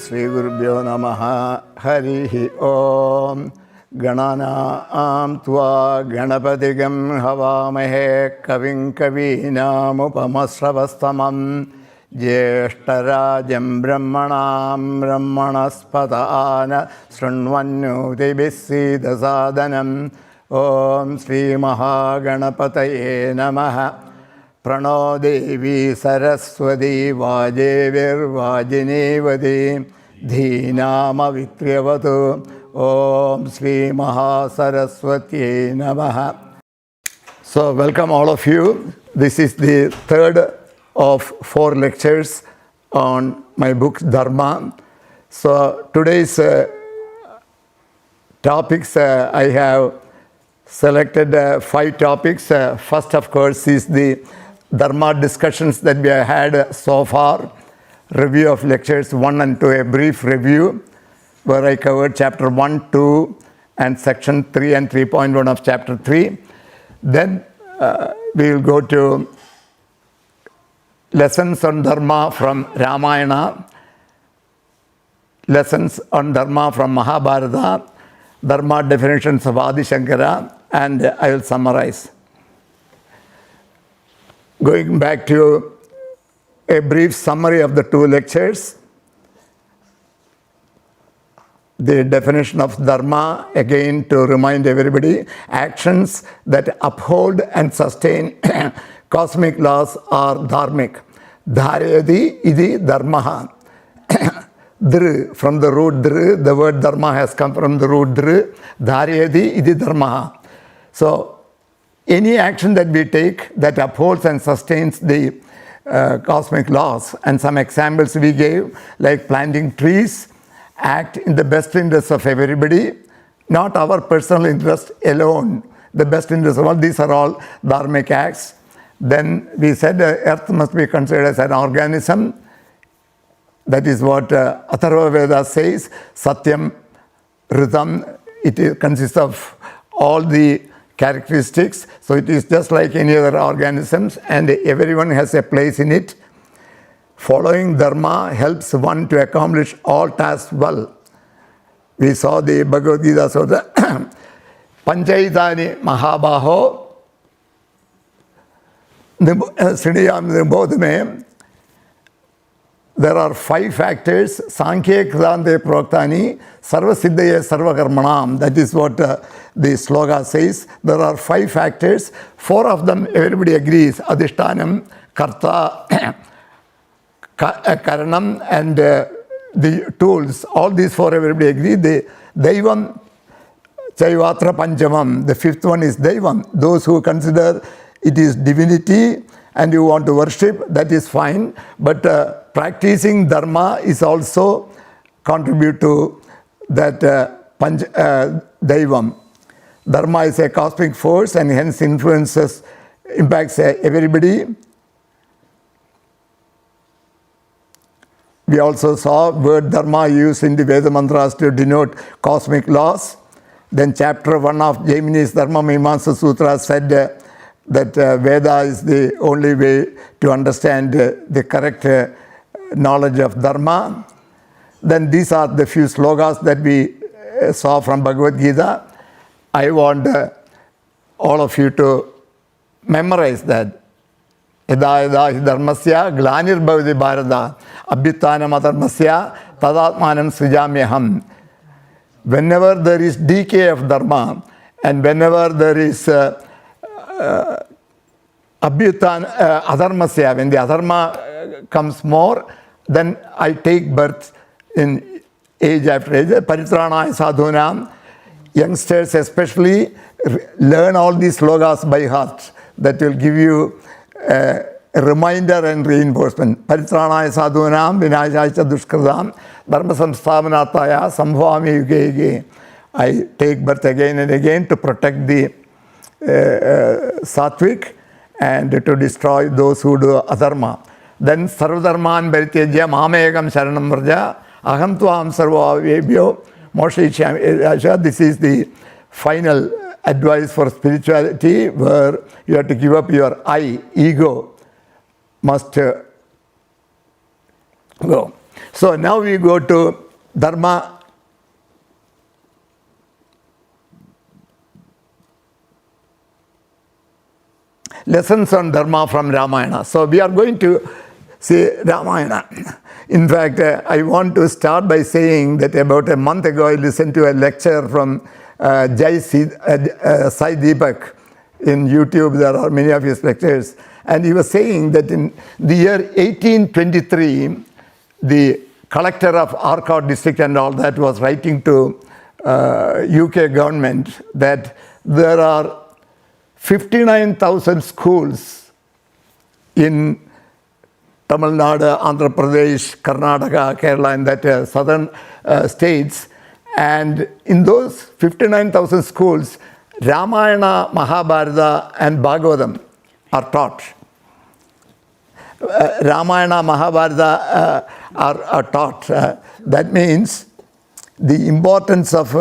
Sri Gurubhyo Namaha Harihi Om Gananam Tva Ganapatigam Havamahe Kavim Kavinam Upamasravastamam Jeshtarajam Brahmanam Brahmanaspatana Srunvanyutibhisida Sadhanam Om Sri Mahaganapataye Namaha Prano Devi Saraswati Vajevir Vajinevati Dhinama Vitriyavatu Om Sri Mahasaraswati Namaha. So welcome all of you. This is the third of 4 lectures on my book Dharma. So today's topics I have selected 5 topics. First of course is the Dharma discussions that we have had so far, review of lectures 1 and 2, a brief review where I covered chapter 1, 2 and section 3 and 3.1 of chapter 3. Then we will go to lessons on Dharma from Ramayana, lessons on Dharma from Mahabharata, Dharma definitions of Adi Shankara, and I will summarize. Going back to a brief summary of the 2 lectures, the definition of Dharma, again to remind everybody, actions that uphold and sustain cosmic laws are dharmic. Dharayati idi dharmaha. Dhr, from the root dhr, the word dharma has come from the root dhr. Dharayati idi dharmaha. So, any action that we take that upholds and sustains the cosmic laws, and some examples we gave, like planting trees, act in the best interest of everybody, not our personal interest alone, the best interest of all. These are all dharmic acts. Then we said earth must be considered as an organism. That is what Atharva Veda says. Satyam, Ritam, it consists of all the characteristics. So it is just like any other organisms and everyone has a place in it. Following Dharma helps one to accomplish all tasks well. We saw the Bhagavad Gita Sutta. Panchaitani Mahabaho Sriniyam Nirbodhame. There are 5 factors. Sankhya Kridante Proktani Sarva Siddhaya Sarva Karmanam. That is what the sloga says. There are 5 factors. 4 of them everybody agrees. Adhishtanam, Karta, Karanam and the tools. All these 4 everybody agree. The Daivam, Chaivatra Panchamam. The 5th one is Daivam. Those who consider it is divinity and you want to worship, that is fine. But practicing Dharma is also contribute to that Daivam. Dharma is a cosmic force and hence impacts everybody. We also saw word Dharma used in the Veda mantras to denote cosmic laws. Then chapter 1 of Jaimini's Dharma Mimamsa Sutra said that Veda is the only way to understand the correct knowledge of Dharma. Then these are the few slogas that we saw from Bhagavad Gita. I want all of you to memorize that. Yada yada hi dharmasya glanir bhavati bharata abhyuttanam adharmasya tadatmanam srijamyaham. Whenever there is decay of Dharma and whenever there is adharmasya, when the adharma comes more, then I take birth in age after age. Paritranaya sadhunam. Youngsters especially learn all these slogas by heart. That will give you a reminder and reinforcement. Paritranaya sadhunam vinayaya dushkridam dharma samsthavanataya sambhavami yuge yuge. I take birth again and again to protect the sattvic and to destroy those who do adharma. Then sarvadharman paritejya mamegam sharanam vraja aham tvam sarvavebhyo mokshaishyami. This is the final advice for spirituality, where you have to give up your ego must go. So now we go to Dharma. Lessons on Dharma from Ramayana. So we are going to see Ramayana. In fact, I want to start by saying that about a month ago I listened to a lecture from Sai Deepak in YouTube. There are many of his lectures. And he was saying that in the year 1823, the collector of Arcot district and all that was writing to UK government that there are 59,000 schools in Tamil Nadu, Andhra Pradesh, Karnataka, Kerala, and that southern states. And in those 59,000 schools, Ramayana, Mahabharata, and Bhagavatam are taught. Ramayana, Mahabharata are taught. That means the importance of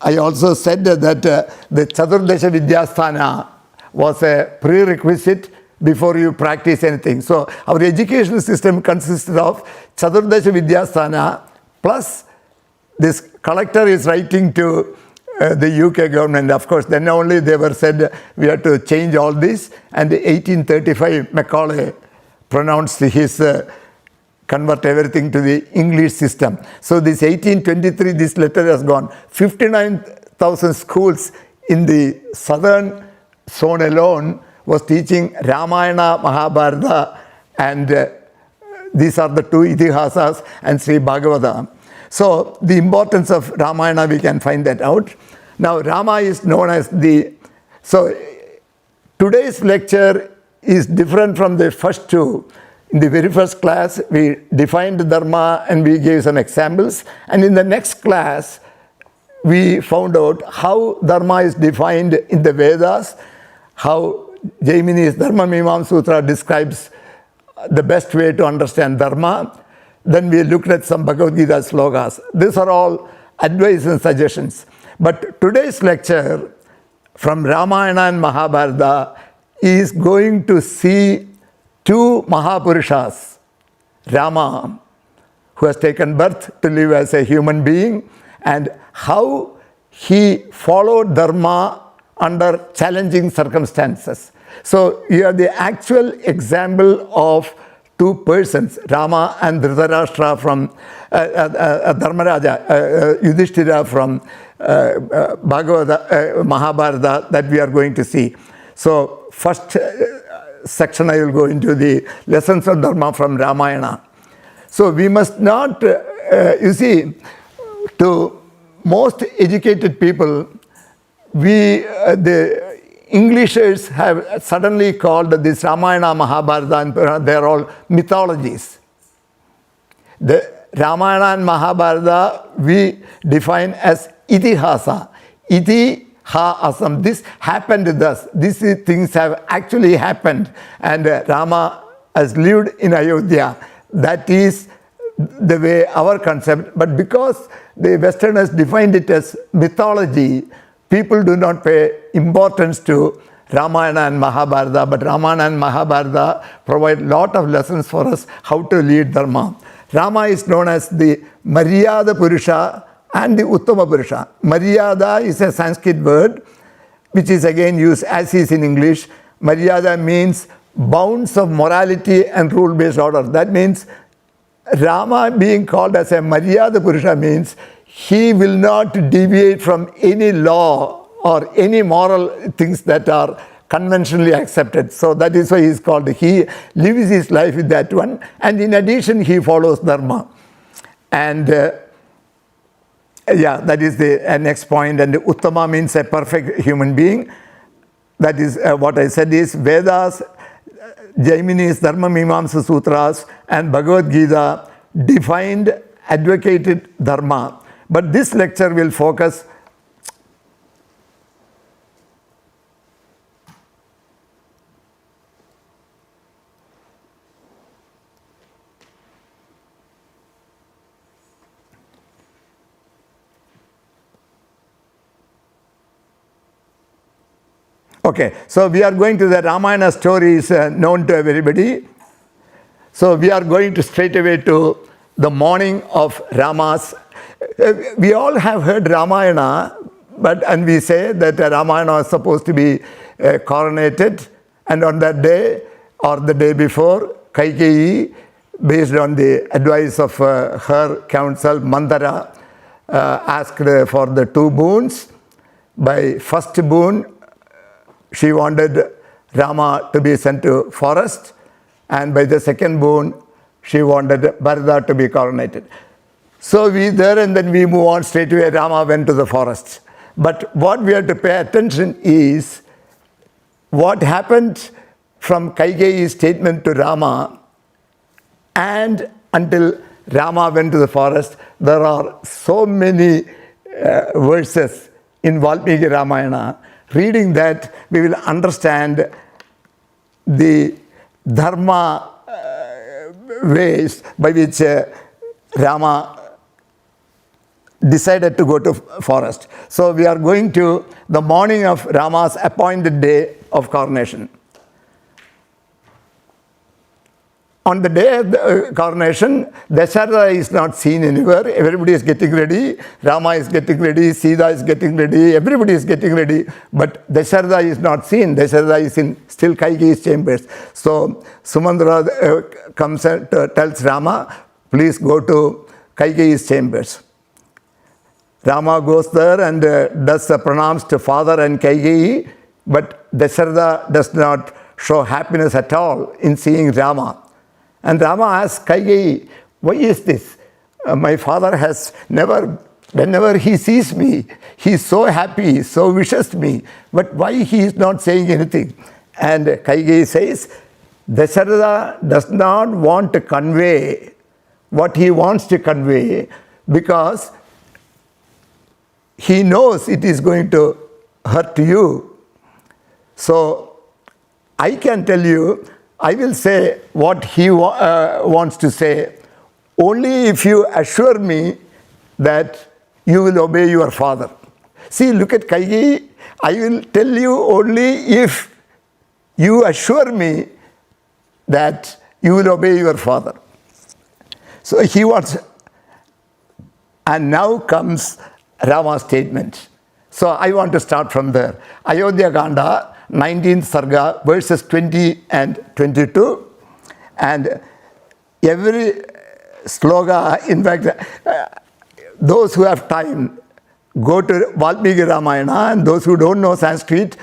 I also said that the Chaturdasha Vidyasthana was a prerequisite before you practice anything. So our educational system consisted of Chaturdasha Vidyasthana plus this collector is writing to the UK government. Of course, then only they were said we have to change all this. And in 1835, Macaulay pronounced his convert everything to the English system. So this 1823, this letter has gone. 59,000 schools in the southern zone alone was teaching Ramayana, Mahabharata, and these are the two Itihasas and Sri Bhagavata. So the importance of Ramayana, we can find that out. Now Rama is known as the... So today's lecture is different from the first two. In the very first class, we defined Dharma and we gave some examples. And in the next class, we found out how Dharma is defined in the Vedas, how Jaimini's Dharma Mimam Sutra describes the best way to understand Dharma. Then we looked at some Bhagavad Gita slokas. These are all advice and suggestions. But today's lecture from Ramayana and Mahabharata is going to see two Mahapurushas, Rama, who has taken birth to live as a human being, and how he followed Dharma under challenging circumstances. So you have the actual example of two persons, Rama and Dhritarashtra from Dharmaraja, Yudhishthira from Mahabharata that we are going to see. So first section I will go into the lessons of Dharma from Ramayana. So we must not, you see, to most educated people, the Englishers have suddenly called this Ramayana, Mahabharata, and they are all mythologies. The Ramayana and Mahabharata we define as Itihasa. Iti ha asam. This happened thus. These things have actually happened. And Rama has lived in Ayodhya. That is the way our concept. But because the Westerners defined it as mythology, people do not pay importance to Ramayana and Mahabharata. But Ramayana and Mahabharata provide a lot of lessons for us how to lead Dharma. Rama is known as the Maryada Purusha and the Uttama Purusha. Maryada is a Sanskrit word which is again used as is in English. Maryada means bounds of morality and rule-based order. That means Rama being called as a Maryada Purusha means he will not deviate from any law or any moral things that are conventionally accepted. So that is why he is called. He lives his life with that one, and in addition he follows Dharma. And yeah, that is the next point. And Uttama means a perfect human being. That is what I said is Vedas, Jaimini's Dharma Mimamsa Sutras and Bhagavad Gita defined, advocated Dharma. But this lecture will focus Okay, so we are going to the Ramayana stories known to everybody. So we are going to straight away to the morning of Rama's. We all have heard Ramayana, and we say that Ramayana is supposed to be coronated, and on that day or the day before, Kaikeyi, based on the advice of her counsel Mandara, asked for the 2 boons. By first boon, she wanted Rama to be sent to forest, and by the second boon, she wanted Bharata to be coronated. So we there and then we move on straight away. Rama went to the forest. But what we have to pay attention is what happened from Kaikeyi's statement to Rama and until Rama went to the forest. There are so many verses in Valmiki Ramayana. Reading that, we will understand the Dharma ways by which Rama decided to go to forest. So we are going to the morning of Rama's appointed day of coronation. On the day of the coronation, Dasharatha is not seen anywhere. Everybody is getting ready. Rama is getting ready. Sita is getting ready. Everybody is getting ready. But Dasharatha is not seen. Dasharatha is in still Kaikeyi's chambers. So Sumandra comes and tells Rama, please go to Kaikeyi's chambers. Rama goes there and does the pranams to father and Kaikeyi. But Dasharatha does not show happiness at all in seeing Rama. And Rama asks Kaikeyi, why is this? My father has never, whenever he sees me, he is so happy, so wishes me. But why he is not saying anything? And Kaikeyi says, Dasharatha does not want to convey what he wants to convey because he knows it is going to hurt you. So I can tell you, I will say what he wants to say only if you assure me that you will obey your father. See, look at Kaikeyi. I will tell you only if you assure me that you will obey your father. So he wants, and now comes Rama's statement. So I want to start from there. Ayodhya Kanda, 19th Sarga, verses 20 and 22. And every sloga, in fact, those who have time, go to Valmiki Ramayana, and those who don't know Sanskrit,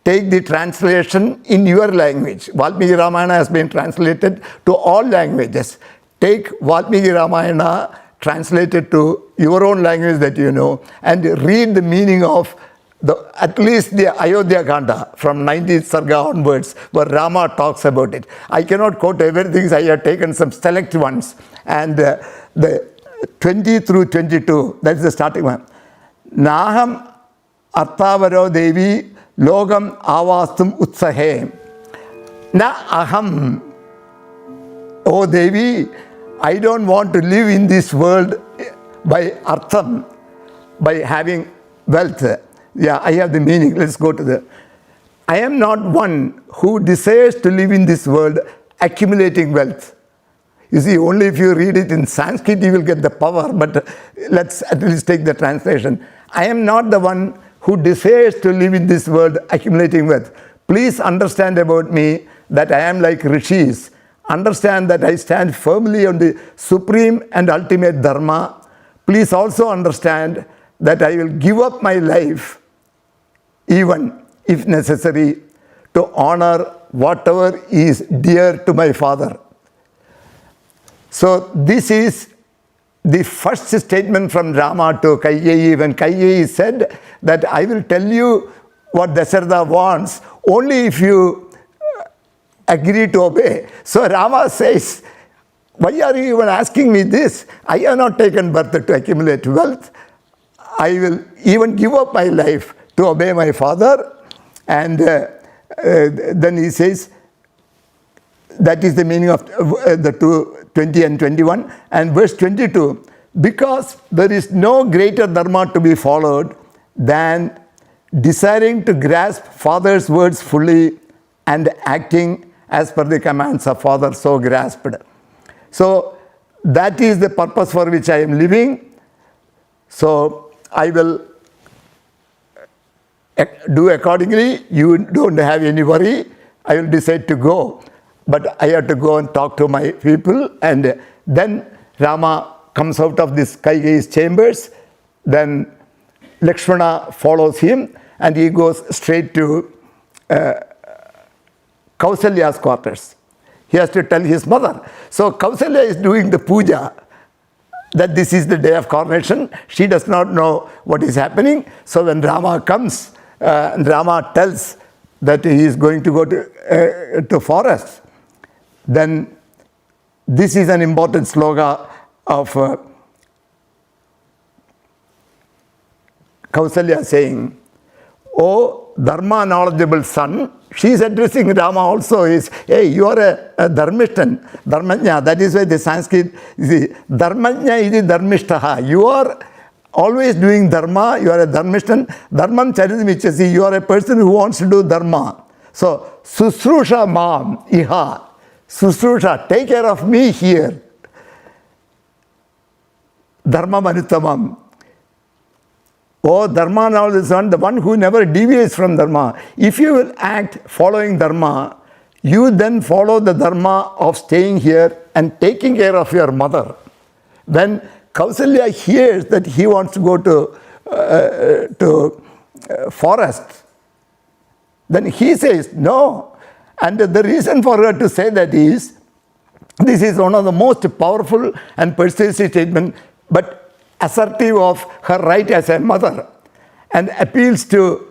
take the translation in your language. Valmiki Ramayana has been translated to all languages. Take Valmiki Ramayana, translate it to your own language that you know, and read the meaning of at least the Ayodhya Kanda from 19th Sarga onwards, where Rama talks about it. I cannot quote everything, I have taken some select ones. And the 20 through 22, that's the starting one. Naham arthavaro devi logam avastum utsahe. Na aham. Oh Devi, I don't want to live in this world by artham, by having wealth. Yeah, I have the meaning. Let's go to the... I am not one who desires to live in this world accumulating wealth. You see, only if you read it in Sanskrit, you will get the power. But let's at least take the translation. I am not the one who desires to live in this world accumulating wealth. Please understand about me that I am like rishis. Understand that I stand firmly on the supreme and ultimate Dharma. Please also understand that I will give up my life, even if necessary, to honor whatever is dear to my father. So this is the first statement from Rama to Kaikeyi, when Kaikeyi said that I will tell you what Dasharatha wants only if you agree to obey. So Rama says, why are you even asking me this? I have not taken birth to accumulate wealth. I will even give up my life to obey my father. And then he says, that is the meaning of the 20 and 21. And verse 22, because there is no greater dharma to be followed than desiring to grasp father's words fully and acting as per the commands of father, so grasped. So that is the purpose for which I am living. So I will do accordingly. You don't have any worry. I will decide to go. But I have to go and talk to my people. And then Rama comes out of this Kaikeyi's chambers. Then Lakshmana follows him and he goes straight to Kausalya's quarters. He has to tell his mother. So Kausalya is doing the puja, that this is the day of coronation. She does not know what is happening. So when Rama comes, Rama tells that he is going to go to forest. Then this is an important sloka of Kausalya saying, "O Dharma knowledgeable son," she is addressing Rama also, is, "Hey, you are a Dharmishtan, Dharmajna." That is why the Sanskrit, Dharmajna is Dharmishtaha. You are always doing Dharma, you are a Dharmishtan. Dharmam charitamichasi, you are a person who wants to do Dharma. So, Susrusha mam iha. Susrusha, take care of me here. Dharma manuttamam. Oh, Dharma now is the one who never deviates from Dharma. If you will act following Dharma, you then follow the Dharma of staying here and taking care of your mother. When Kausalya hears that he wants to go to forest, then he says no. And the reason for her to say that is, this is one of the most powerful and persuasive statements, but assertive of her right as a mother, and appeals to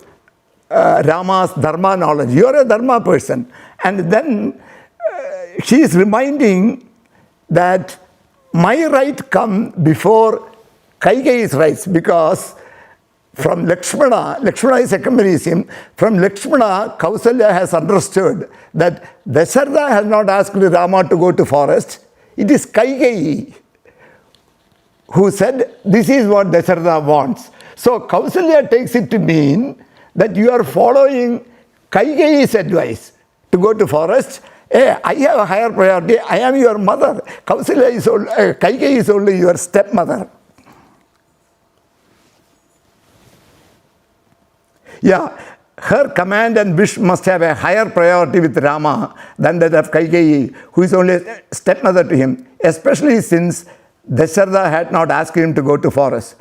Rama's Dharma knowledge. You are a Dharma person. And then she is reminding that my right come before Kaikeyi's rights, because from Lakshmana is accompanies him. From Lakshmana, Kausalya has understood that Dasharatha has not asked Rama to go to forest. It is Kaikeyi who said, this is what Dasharatha wants. So Kausalya takes it to mean that you are following Kaikeyi's advice to go to forest. Hey, I have a higher priority. I am your mother. Kaikeyi is only your stepmother. Yeah, her command and wish must have a higher priority with Rama than that of Kaikeyi, who is only a stepmother to him, especially since Dasharatha had not asked him to go to forest.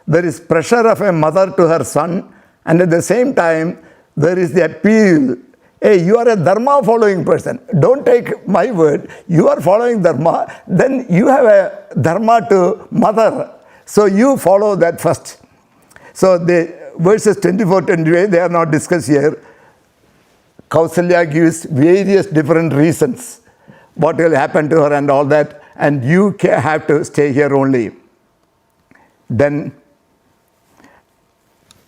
There is pressure of a mother to her son, and at the same time, there is the appeal. Hey, you are a Dharma following person. Don't take my word. You are following Dharma. Then you have a Dharma to mother. So you follow that first. So the verses 24-28, they are not discussed here. Kausalya gives various different reasons what will happen to her and all that, and you have to stay here only. Then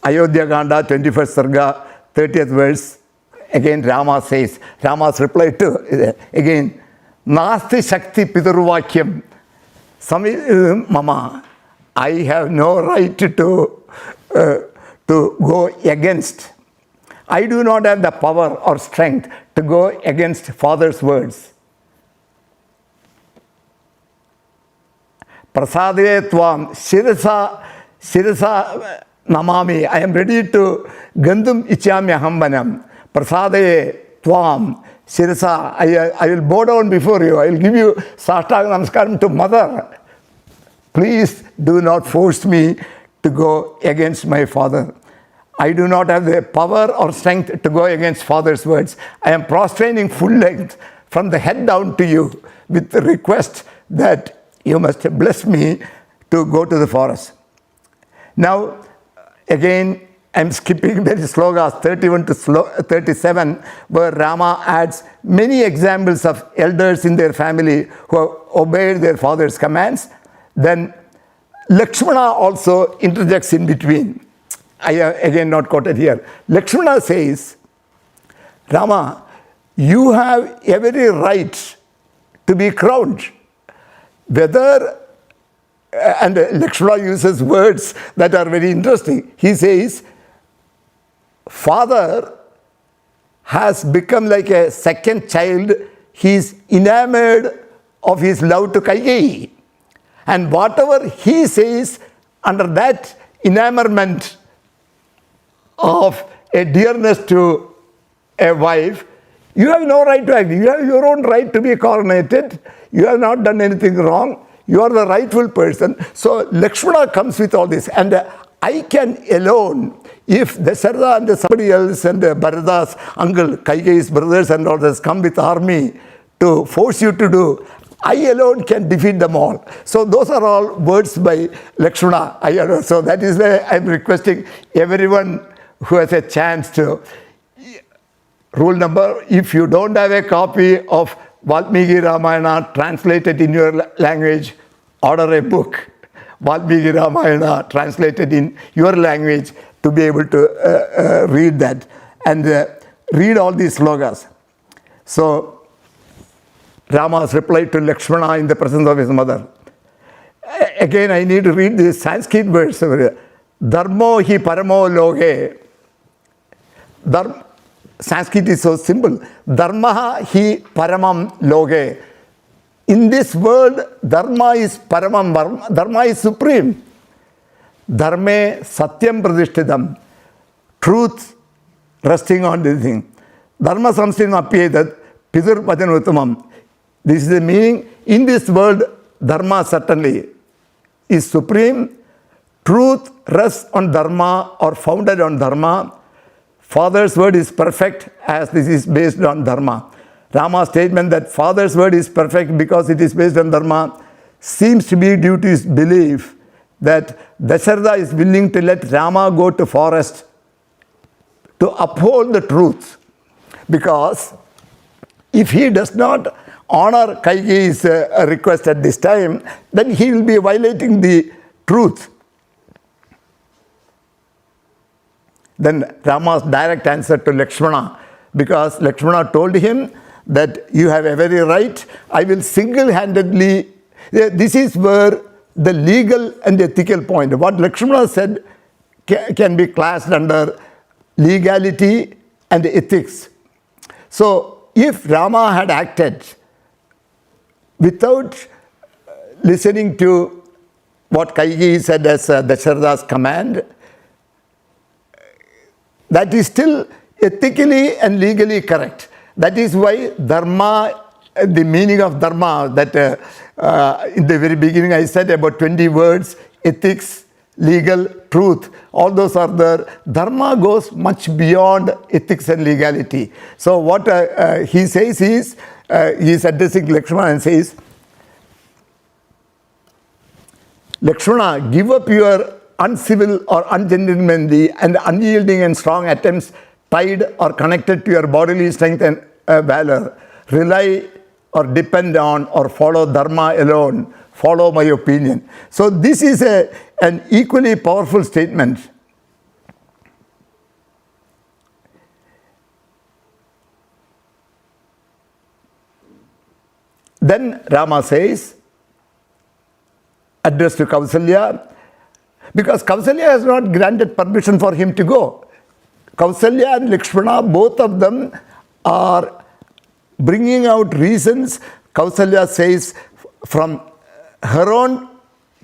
Ayodhya Kanda, 21st Sarga, 30th verse, again Rama says, Rama's reply to, again, Nasti Shakti Piturvakyam, Mama, I have no right to go against. I do not have the power or strength to go against father's words. Prasadre tvam shirasa namami. I am ready to gandum ichami ahambanam. Prasadre tvam shirasa. I will bow down before you. I will give you sastanga namaskaram to mother. Please do not force me to go against my father. I do not have the power or strength to go against father's words. I am prostrating full length from the head down to you with the request that you must bless me to go to the forest. Now, again, I am skipping the slokas 31 to 37, where Rama adds many examples of elders in their family who have obeyed their father's commands. Then Lakshmana also interjects in between. I have again not quoted here. Lakshmana says, Rama, you have every right to be crowned. Whether, and Lakshmana uses words that are very interesting. He says, father has become like a second child. He is enamored of his love to Kaikeyi. And whatever he says, under that enamorment of a dearness to a wife, you have no right to act. You have your own right to be coronated. You have not done anything wrong. You are the rightful person. So Lakshmana comes with all this. And I can alone, if Dasharatha and somebody else and Bharata's uncle, Kaikeyi's brothers and others come with army to force you to do, I alone can defeat them all. So those are all words by Lakshmana. So that is why I am requesting everyone who has a chance to. Rule number, if you don't have a copy of Valmiki Ramayana translated in your language, order a book, Valmiki Ramayana translated in your language, to be able to read that and read all these slokas. So Rama's reply to Lakshmana in the presence of his mother. Again, I need to read this Sanskrit verse. Dharmo hi paramo loge. Sanskrit is so simple. Dharma hi paramam loge. In this world, Dharma is paramam. Dharma is supreme. Dharme satyam pradishthidam. Truth resting on this thing. Dharma samstin apyedat pidur pajan uttamam. This is the meaning. In this world, Dharma certainly is supreme. Truth rests on Dharma or founded on Dharma. Father's word is perfect as this is based on Dharma. Rama's statement that Father's word is perfect because it is based on Dharma seems to be due to his belief that Dasharatha is willing to let Rama go to forest to uphold the truth. Because if he does not honor Kaikeyi's request at this time, then he will be violating the truth. Then Rama's direct answer to Lakshmana, because Lakshmana told him that you have every right, I will single-handedly, this is where the legal and ethical point, what Lakshmana said can be classed under legality and ethics. So if Rama had acted without listening to what Kaikeyi said as Dasharatha's command, that is still ethically and legally correct. That is why Dharma, the meaning of Dharma, that in the very beginning I said about 20 words, ethics, legal, truth, all those are there. Dharma goes much beyond ethics and legality. So what he says is, he is addressing Lakshmana and says, Lakshmana, give up your uncivil or ungentlemanly and unyielding and strong attempts tied or connected to your bodily strength and valor. Rely or depend on or follow Dharma alone. Follow my opinion. So this is an equally powerful statement. Then Rama says, addressed to Kausalya, because Kausalya has not granted permission for him to go. Kausalya and Lakshmana, both of them are bringing out reasons. Kausalya says from her own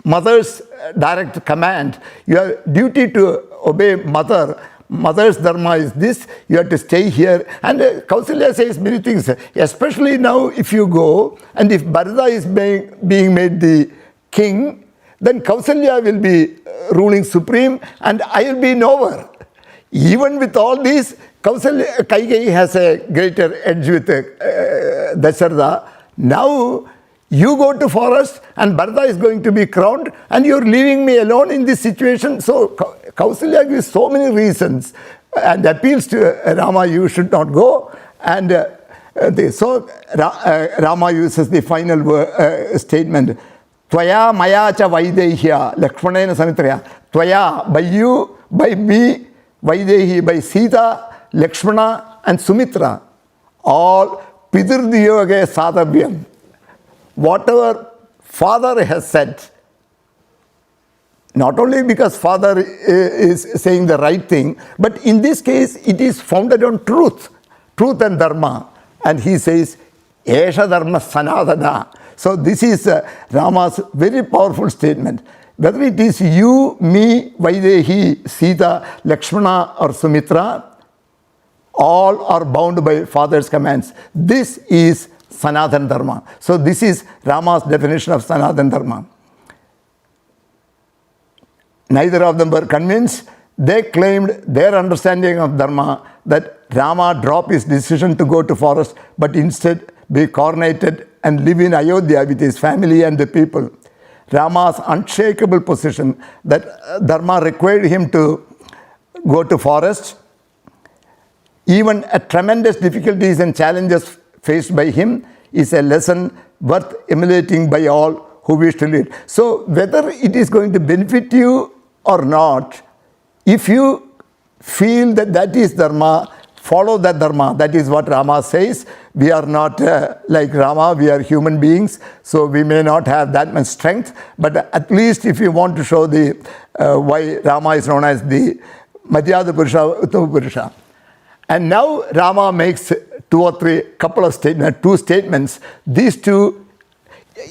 mother's direct command, you have duty to obey mother. Mother's dharma is this, you have to stay here. And Kausalya says many things, especially now if you go and if Bharata is being made the king, then Kausalya will be ruling supreme and I will be nowhere. Even with all this, Kaikeyi has a greater edge with Dasharatha. Now you go to forest and Bharata is going to be crowned and you are leaving me alone in this situation. So Kausalya gives so many reasons and appeals to Rama, you should not go. And so Rama uses the final statement. Tvaya maya cha vaidehya, Lakshmanena samitraya. Tvaya, by you, by me, Vaidehi, by Sita, Lakshmana and Sumitra. All pidirdiyoge sadhavyam. Whatever father has said, not only because father is saying the right thing, but in this case it is founded on truth. truth and dharma. And he says, Esha dharma sanadana. So this is Rama's very powerful statement. Whether it is you, me, Vaidehi, Sita, Lakshmana or Sumitra, all are bound by father's commands. This is Sanatana Dharma. So this is Rama's definition of Sanatana Dharma. Neither of them were convinced. They claimed their understanding of Dharma, that Rama drop his decision to go to forest, but instead be coronated and live in Ayodhya with his family and the people. Rama's unshakable position that Dharma required him to go to forest, even at tremendous difficulties and challenges faced by him, is a lesson worth emulating by all who wish to lead. So whether it is going to benefit you or not, if you feel that that is Dharma, follow that Dharma. That is what Rama says. We are not like Rama, we are human beings, so we may not have that much strength, but at least if you want to show the why Rama is known as the Madhyada Purusha, Uttama Purusha. And now Rama makes two statements. These two,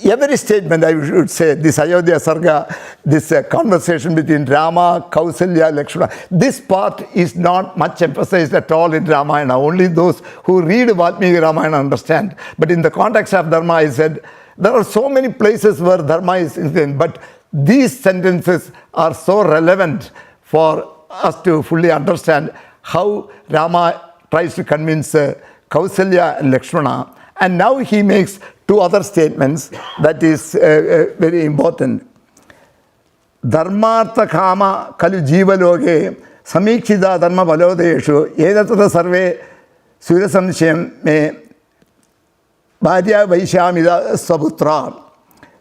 every statement I should say, this Ayodhya Sarga, this conversation between Rama, Kausalya, Lakshmana, this part is not much emphasized at all in Ramayana. Only those who read Valmiki Ramayana understand. But in the context of Dharma, I said, there are so many places where Dharma is in, but these sentences are so relevant for us to fully understand how Rama tries to convince Kausalya and Lakshmana. And now he makes two other statements that is very important. Dharmartha kama kalu jiva loge samikshita dharma balodeshu edatata sarve surasamshayam me bhadya vaishamida saputra.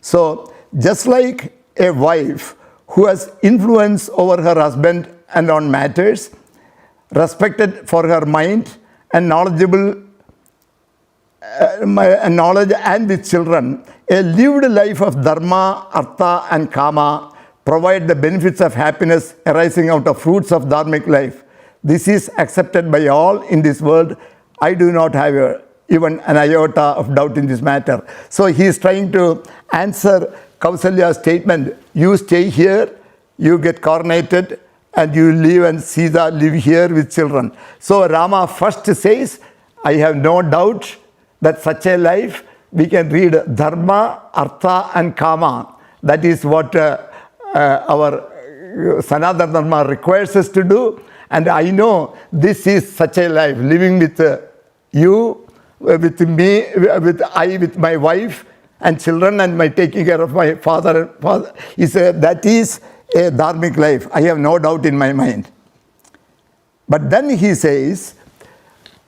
So just like a wife who has influence over her husband and on matters, respected for her mind and knowledgeable knowledge and with children, a lived life of dharma, artha and kama provide the benefits of happiness arising out of fruits of dharmic life. This is accepted by all in this world. I do not have even an iota of doubt in this matter. So he is trying to answer Kausalya's statement, you stay here, you get coronated, and you live and Sita live here with children. So Rama first says, I have no doubt that such a life, we can read Dharma, Artha and Kama. That is what our Sanatana Dharma requires us to do. And I know this is such a life, living with you, with me, with my wife and children, and my taking care of my father. That is a dharmic life. I have no doubt in my mind. But then he says,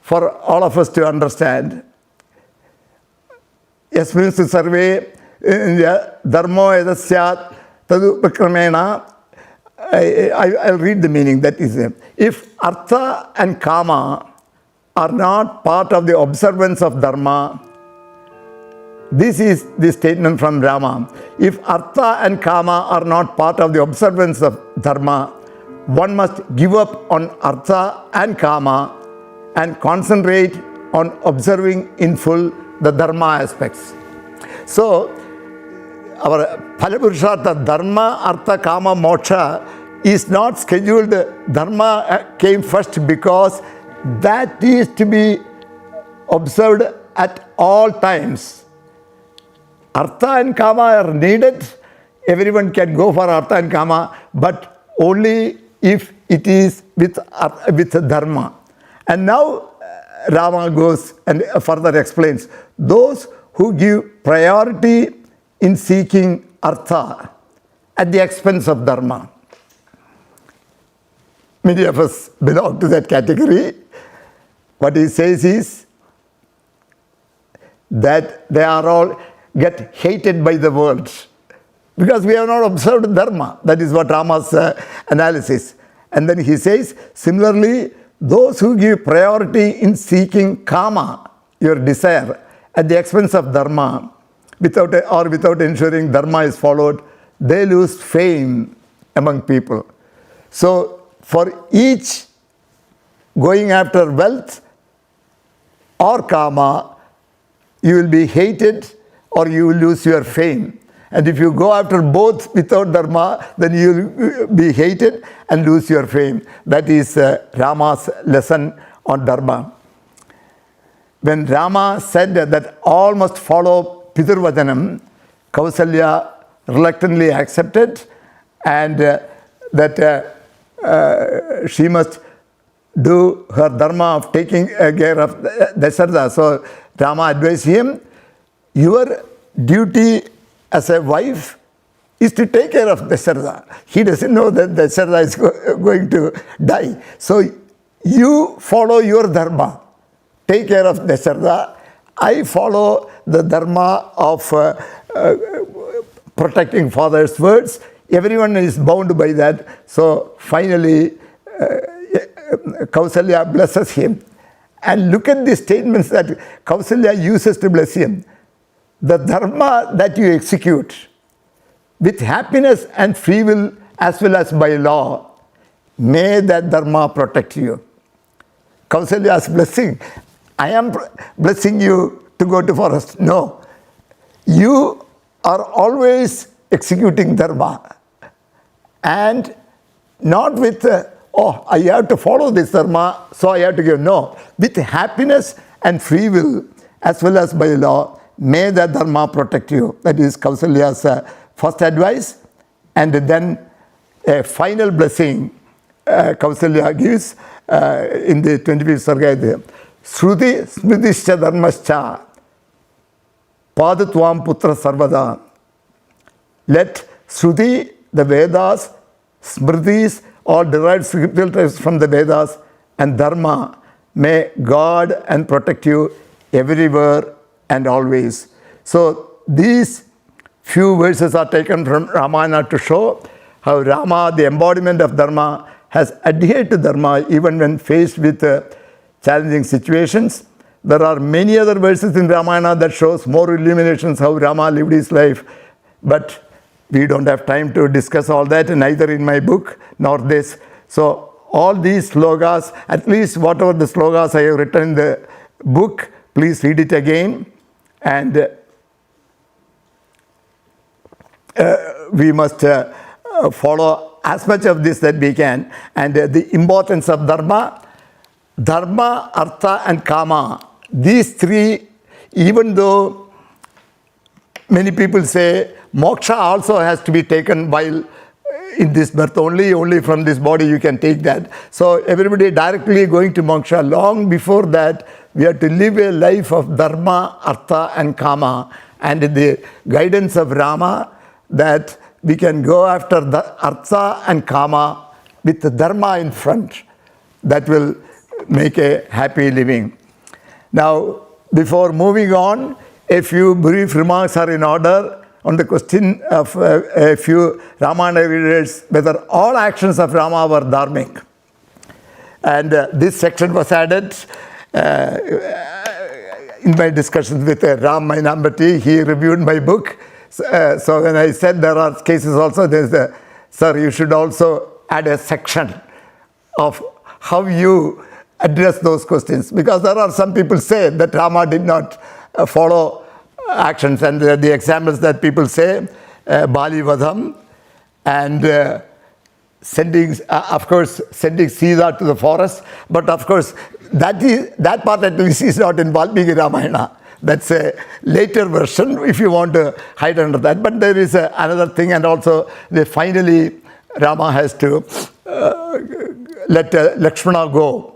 for all of us to understand, Yasminsu sarve dharmo edasyat tadu prakramena. I'll read the meaning. That is, if artha and kama are not part of the observance of dharma, this is the statement from Rama. If artha and kama are not part of the observance of dharma, one must give up on artha and kama and concentrate on observing in full the dharma aspects. So, our Phalapurushartha, dharma, artha, kama, moksha is not scheduled. Dharma came first because that is to be observed at all times. Artha and kama are needed. Everyone can go for artha and kama, but only if it is with dharma. And now Rama goes and further explains, those who give priority in seeking artha at the expense of dharma. Many of us belong to that category. What he says is that they are all get hated by the world because we have not observed dharma. That is what Rama's analysis. And then he says, similarly, those who give priority in seeking kama, your desire, at the expense of dharma, without ensuring dharma is followed, they lose fame among people. So, for each going after wealth or kama, you will be hated or you will lose your fame. And if you go after both without dharma, then you will be hated and lose your fame. That is Rama's lesson on dharma. When Rama said that all must follow Piturvajanam, Kausalya reluctantly accepted, and that she must do her dharma of taking care of Dasharatha. So Rama advised him, your duty as a wife is to take care of Dasharatha. He doesn't know that Dasharatha is going to die. So you follow your dharma. Take care of Dasharatha. I follow the dharma of protecting father's words. Everyone is bound by that. So finally, Kausalya blesses him. And look at the statements that Kausalya uses to bless him. The dharma that you execute with happiness and free will as well as by law, may that dharma protect you. Kausalya's blessing. I am blessing you to go to forest. No. You are always executing dharma. And not with, I have to follow this dharma, so I have to give. No. With happiness and free will, as well as by law, may that dharma protect you. That is Kausalya's first advice. And then a final blessing Kausalya gives in the 25th Sarga. Shruti smritischa dharmascha padatvam putra sarvada. Let Shruti, the Vedas, Smritis, all derived scriptural texts from the Vedas, and Dharma may guard and protect you everywhere and always. So these few verses are taken from Ramayana to show how Rama, the embodiment of Dharma, has adhered to Dharma even when faced with challenging situations. There are many other verses in Ramayana that shows more illuminations how Rama lived his life, but we don't have time to discuss all that, neither in my book nor this. So all these slogas, at least whatever the slogas I have written in the book, please read it again. And we must follow as much of this that we can. And the importance of Dharma, Artha and Kama, these three, even though many people say moksha also has to be taken while in this birth only from this body you can take that. So everybody directly going to moksha. Long before that, we have to live a life of dharma, artha and kama. And the guidance of Rama, that we can go after the artha and kama with the dharma in front. That will make a happy living. Now, before moving on, a few brief remarks are in order on the question of a few Ramayana readers, whether all actions of Rama were dharmic. And this section was added in my discussions with Ram Mainambati. He reviewed my book. So when I said there are cases also, there is sir, you should also add a section of how you address those questions. Because there are some people say that Rama did not follow actions, and the examples that people say, Bali Vadham, and sending, of course, sending Sita to the forest. But of course, that part at least is not in Valmiki Ramayana. That's a later version if you want to hide under that. But there is another thing, and also finally Rama has to let Lakshmana go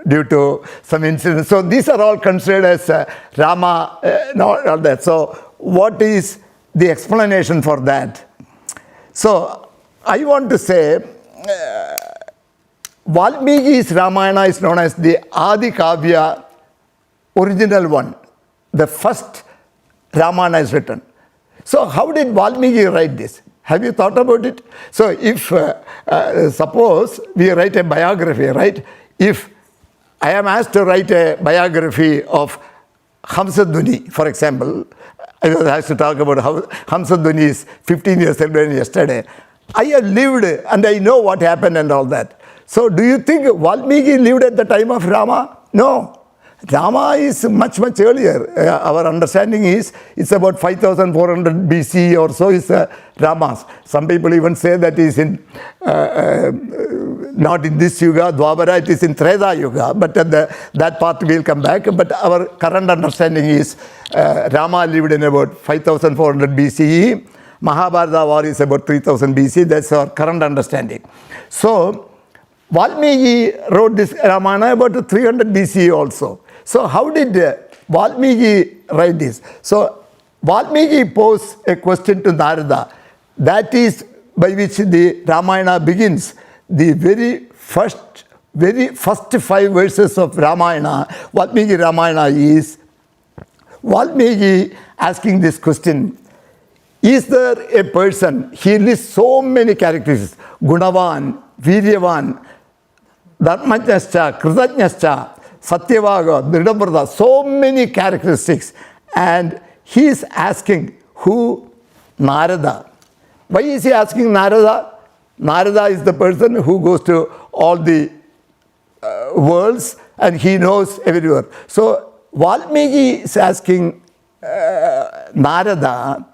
due to some incidents. So these are all considered as Rama, not all that. So what is the explanation for that? So I want to say Valmiki's Ramayana is known as the Adi Kavya, original one. The first Ramayana is written. So how did Valmiki write this? Have you thought about it? So if suppose we write a biography, right? If I am asked to write a biography of Hamsadhuni, for example, I was asked to talk about how Hamsadhuni is 15 years older than yesterday. I have lived and I know what happened and all that. So do you think Valmiki lived at the time of Rama? No. Rama is much, much earlier. Our understanding is it's about 5400 BC or so is Rama's. Some people even say that is in not in this Yuga, Dwapara, it is in Treta Yuga, but that part will come back. But our current understanding is Rama lived in about 5400 BCE, Mahabharata war is about 3000 BC, that's our current understanding. So, Valmiki wrote this Ramayana about 300 BCE also. So, how did Valmiki write this? So, Valmiki posed a question to Narada, that is by which the Ramayana begins. The very first 5 verses of Ramayana, Valmiki Ramayana is Valmiki asking this question, is there a person, he lists so many characteristics, Gunavan, Viryavan, Dharmajnascha, Kritajnascha, Satyavaga, Dridamrata, so many characteristics, and he is asking who? Narada. Why is he asking Narada? Narada is the person who goes to all the worlds and he knows everywhere. So, Valmiki is asking Narada,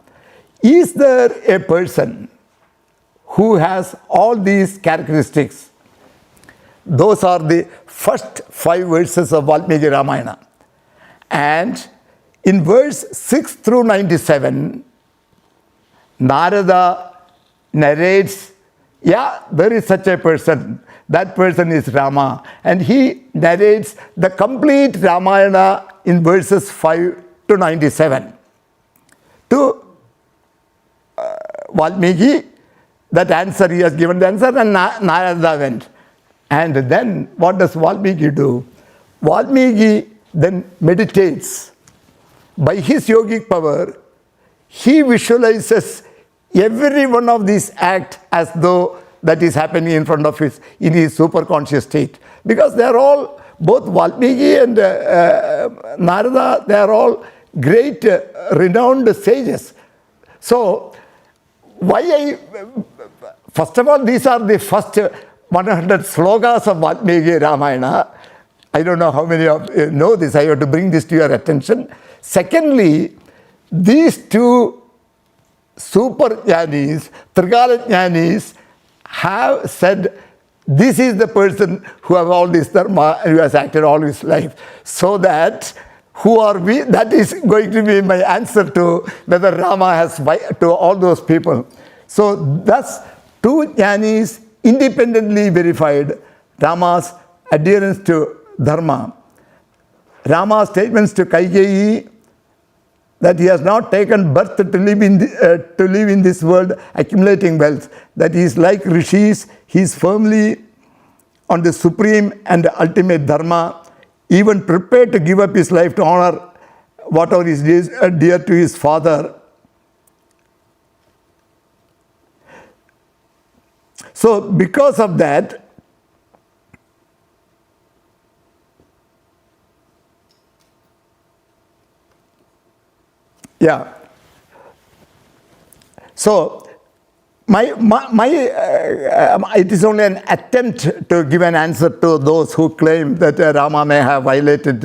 is there a person who has all these characteristics? Those are the first 5 verses of Valmiki Ramayana. And in verse 6 through 97, Narada narrates, yeah, there is such a person. That person is Rama. And he narrates the complete Ramayana in verses 5 to 97. To Valmiki, that answer, he has given the answer, and Narada went. And then what does Valmiki do? Valmiki then meditates. By his yogic power, he visualizes every one of these acts as though that is happening in front of his, in his superconscious state. Because they are all, both Valmiki and Narada, they are all great renowned sages. So, first of all, these are the first 100 slokas of Valmiki Ramayana. I don't know how many of you know this, I have to bring this to your attention. Secondly, these 2 super jnanis, Trikala jnanis, have said, this is the person who has all this dharma and who has acted all his life. So that, who are we? That is going to be my answer to whether Rama has, to all those people. So, thus, 2 jnanis independently verified Rama's adherence to Dharma. Rama's statements to Kaikeyi, that he has not taken birth to live in this world accumulating wealth, that he is like rishis, he is firmly on the supreme and ultimate dharma, even prepared to give up his life to honor whatever is dear to his father. So, because of that, yeah. So, it is only an attempt to give an answer to those who claim that Rama may have violated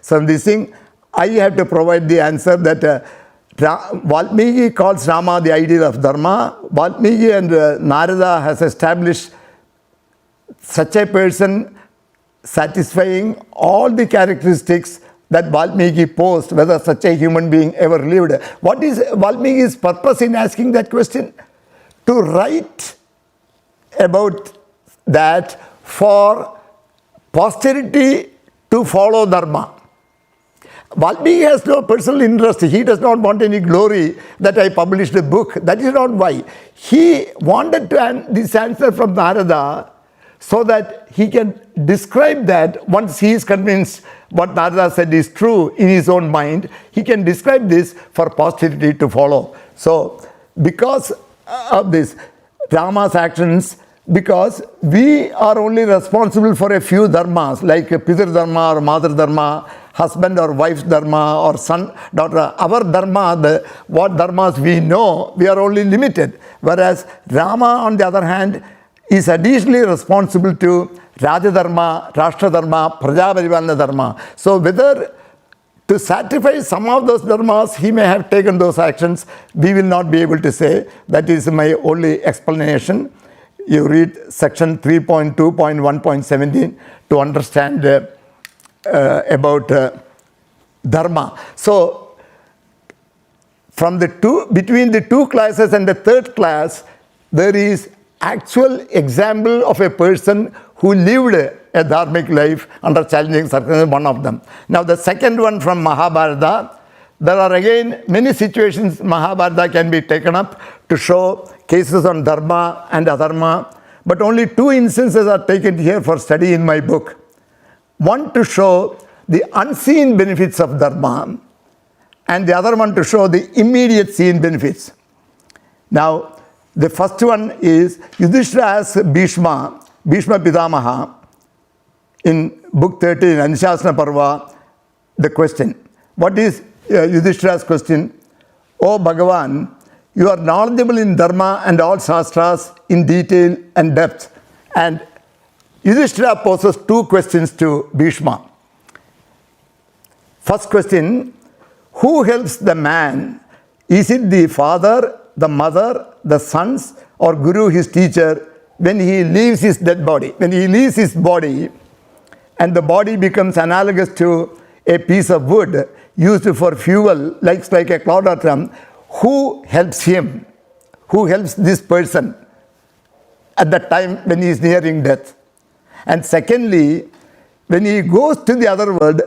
some of these things. I have to provide the answer that Valmiki calls Rama the ideal of Dharma. Valmiki and Narada has established such a person satisfying all the characteristics that Valmiki posed, whether such a human being ever lived. What is Valmiki's purpose in asking that question? To write about that for posterity to follow Dharma. Valmiki has no personal interest. He does not want any glory that I published a book. That is not why. He wanted this answer from Narada so that he can describe that once he is convinced what Narada said is true in his own mind, he can describe this for posterity to follow. So, because of this, Rama's actions, because we are only responsible for a few dharmas like Pitar Dharma or Mother Dharma, husband or wife's dharma or son, daughter. Our dharma, what dharmas we know, we are only limited. Whereas Rama, on the other hand, is additionally responsible to Rajadharma, Rashtradharma, Prajaparivalana Dharma. So whether to sacrifice some of those dharmas, he may have taken those actions. We will not be able to say. That is my only explanation. You read section 3.2.1.17 to understand about dharma. So between the two classes and the third class, there is actual example of a person who lived a dharmic life under challenging circumstances, one of them. Now the second one from Mahabharata, there are again many situations Mahabharata can be taken up to show cases on dharma and adharma, but only two instances are taken here for study in my book. One to show the unseen benefits of dharma, and the other one to show the immediate seen benefits. Now, the first one is Yudhishthira asks Bhishma Pitamaha in book 13, Anishasana Parva, the question. What is Yudhishthira's question? O Bhagavan, you are knowledgeable in Dharma and all Shastras in detail and depth. And Yudhishthira poses two questions to Bhishma. First question, who helps the man? Is it the father, the mother, the sons, or Guru, his teacher, when he leaves his dead body? When he leaves his body and the body becomes analogous to a piece of wood used for fuel, like a cloud, who helps him? Who helps this person at the time when he is nearing death? And secondly, when he goes to the other world,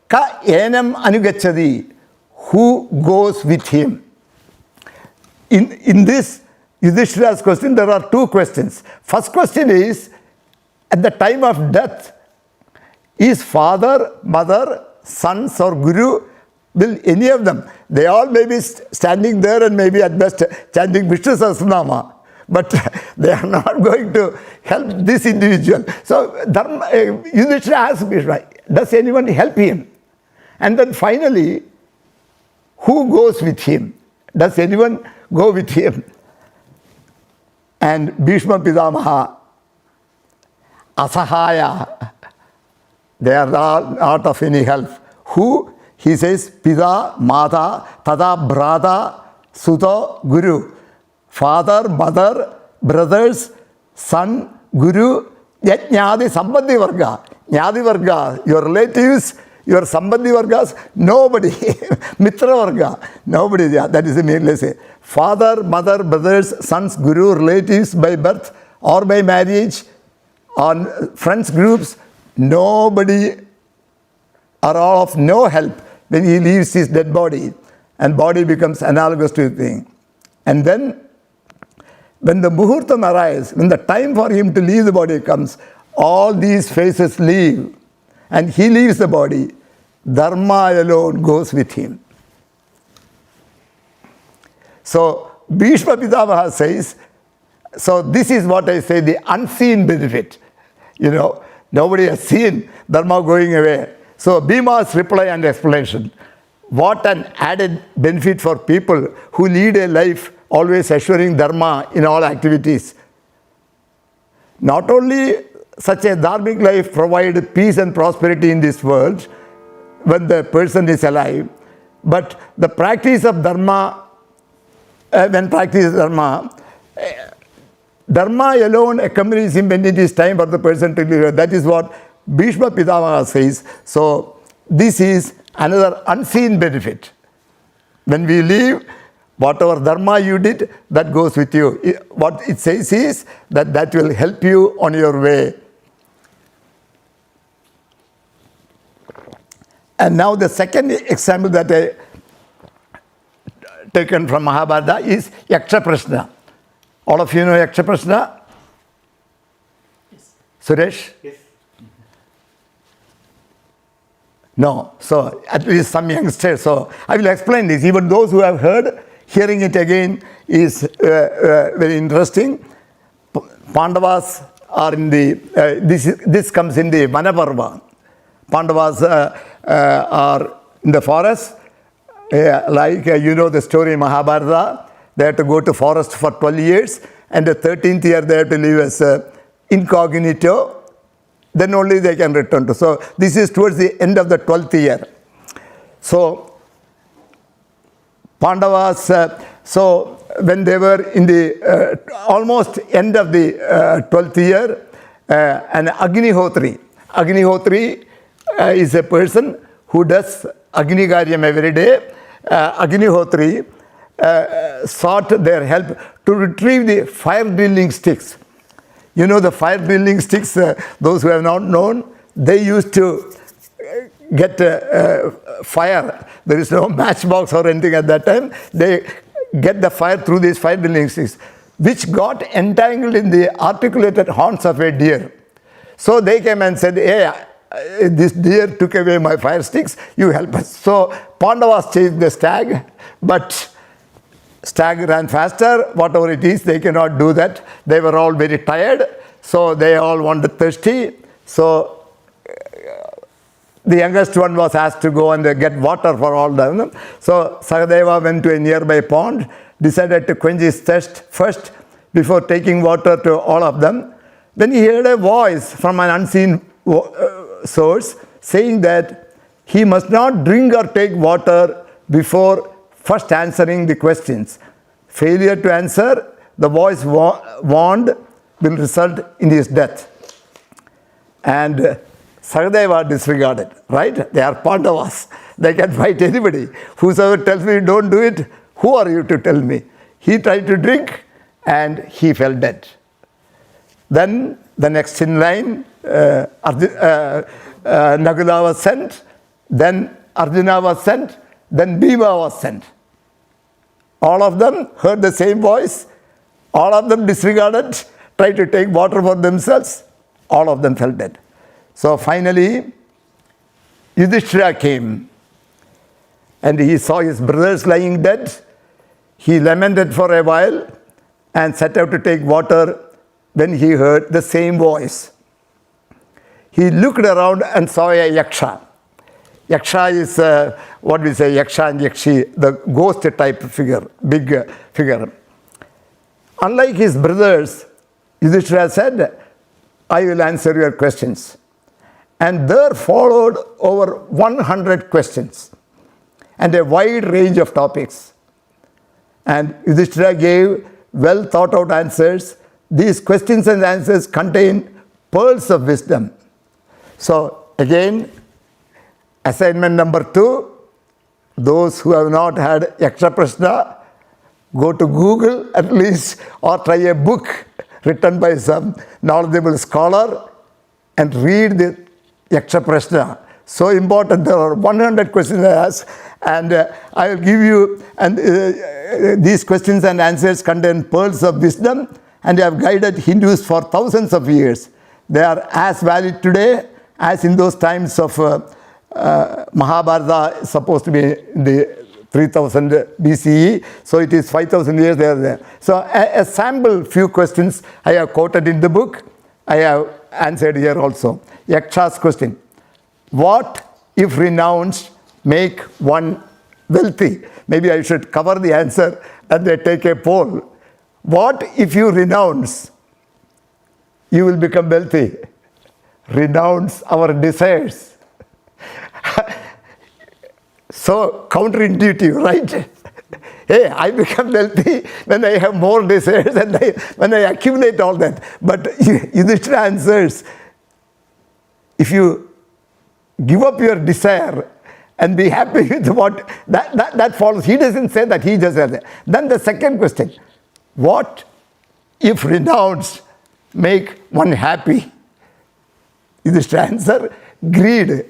ka enam anugachadi, who goes with him? In this Yudhishthira's question, there are two questions. First question is, at the time of death, is father, mother, sons or Guru, will any of them, they all may be standing there and maybe at best chanting Vishnu Sahasranama, but they are not going to help this individual. So Yudhishthira asks Bhishma, does anyone help him? And then finally, who goes with him? Does anyone go with him? And Bhishma Pitamaha, Asahaya, they are not of any help. Who? He says, Pida, Mata, Tada, Brada, Suta, Guru. Father, mother, brothers, son, Guru, yet Nyadi Sambandhi Varga. Nyadi Varga, your relatives, your Sambandhi Vargas, nobody. Mitra Varga, nobody. Yeah, that is the merely say. Father, mother, brothers, sons, Guru, relatives by birth or by marriage, on friends groups, nobody are all of no help when he leaves his dead body and body becomes analogous to the thing. And then when the muhurtam arrives, when the time for him to leave the body comes, all these faces leave and he leaves the body. Dharma alone goes with him. So Bhishma Pitamaha says, so this is what I say, the unseen benefit. You know, nobody has seen Dharma going away. So Bhima's reply and explanation. What an added benefit for people who lead a life always assuring Dharma in all activities. Not only such a dharmic life provides peace and prosperity in this world when the person is alive, but the practice of Dharma, when practice Dharma, Dharma alone accompanies him when it is time for the person to live. That is what Bhishma Pitamaha says. So this is another unseen benefit. When we leave, whatever dharma you did, that goes with you. What it says is that will help you on your way. And now the second example that I taken from Mahabharata is Yaksha Prashna. All of you know Yaksha Prashna? Yes. Suresh? Yes. No. So at least some youngsters. So I will explain this. Even those who have heard, hearing it again is very interesting. Pandavas are in the, this comes in the Vanaparva. Pandavas are in the forest. You know the story in Mahabharata. They had to go to forest for 12 years. And the 13th year they have to live as incognito, then only they can return to. So this is towards the end of the 12th year. So Pandavas, so when they were in the almost end of the 12th year, an Agnihotri is a person who does Agnikaryam every day. Agnihotri sought their help to retrieve the fire-building sticks. You know the fire-building sticks, those who have not known, they used to get fire. There is no matchbox or anything at that time. They get the fire through these fire-building sticks, which got entangled in the articulated horns of a deer. So they came and said, hey, this deer took away my fire sticks, you help us. So Pandavas chased the stag, but stag ran faster, whatever it is, they cannot do that. They were all very tired, so they all wanted thirsty. So the youngest one was asked to go and get water for all of them. So Sahadeva went to a nearby pond, decided to quench his thirst first before taking water to all of them. Then he heard a voice from an unseen source saying that he must not drink or take water before first answering the questions. Failure to answer, the voice warned, will result in his death. And Sahadeva disregarded, right? They are Pandavas. They can fight anybody. Whosoever tells me don't do it, who are you to tell me? He tried to drink and he fell dead. Then the next in line, Nagula was sent, then Arjuna was sent, then Bhima was sent. All of them heard the same voice. All of them disregarded, tried to take water for themselves. All of them fell dead. So finally, Yudhishthira came and he saw his brothers lying dead. He lamented for a while and set out to take water when he heard the same voice. He looked around and saw a yaksha. Yaksha is what we say, yaksha and yakshi, the ghost type figure, big figure. Unlike his brothers, Yudhishthira said, I will answer your questions. And there followed over 100 questions and a wide range of topics. And Yudhishthira gave well thought out answers. These questions and answers contain pearls of wisdom. So again, assignment number 2, those who have not had Yaksha Prashna, go to Google at least or try a book written by some knowledgeable scholar and read the Yaksha Prashna. So important. There are 100 questions I ask, and I will give you, and these questions and answers contain pearls of wisdom and have guided Hindus for thousands of years. They are as valid today as in those times of Mahabharata, supposed to be in the 3000 BCE, so it is 5000 years they are there. So a sample few questions I have quoted in the book, I have answered here also. Yaksha's question: what if renounced make one wealthy? Maybe I should cover the answer and they take a poll. What if you renounce? You will become wealthy. Renounce our desires. So counterintuitive, right? Hey, I become wealthy when I have more desires and when I accumulate all that. But Yudhishthira answers, if you give up your desire and be happy with what, that follows. He doesn't say that, he just says that. Then the second question, what if renounced make one happy? Yudhishthira answer, greed.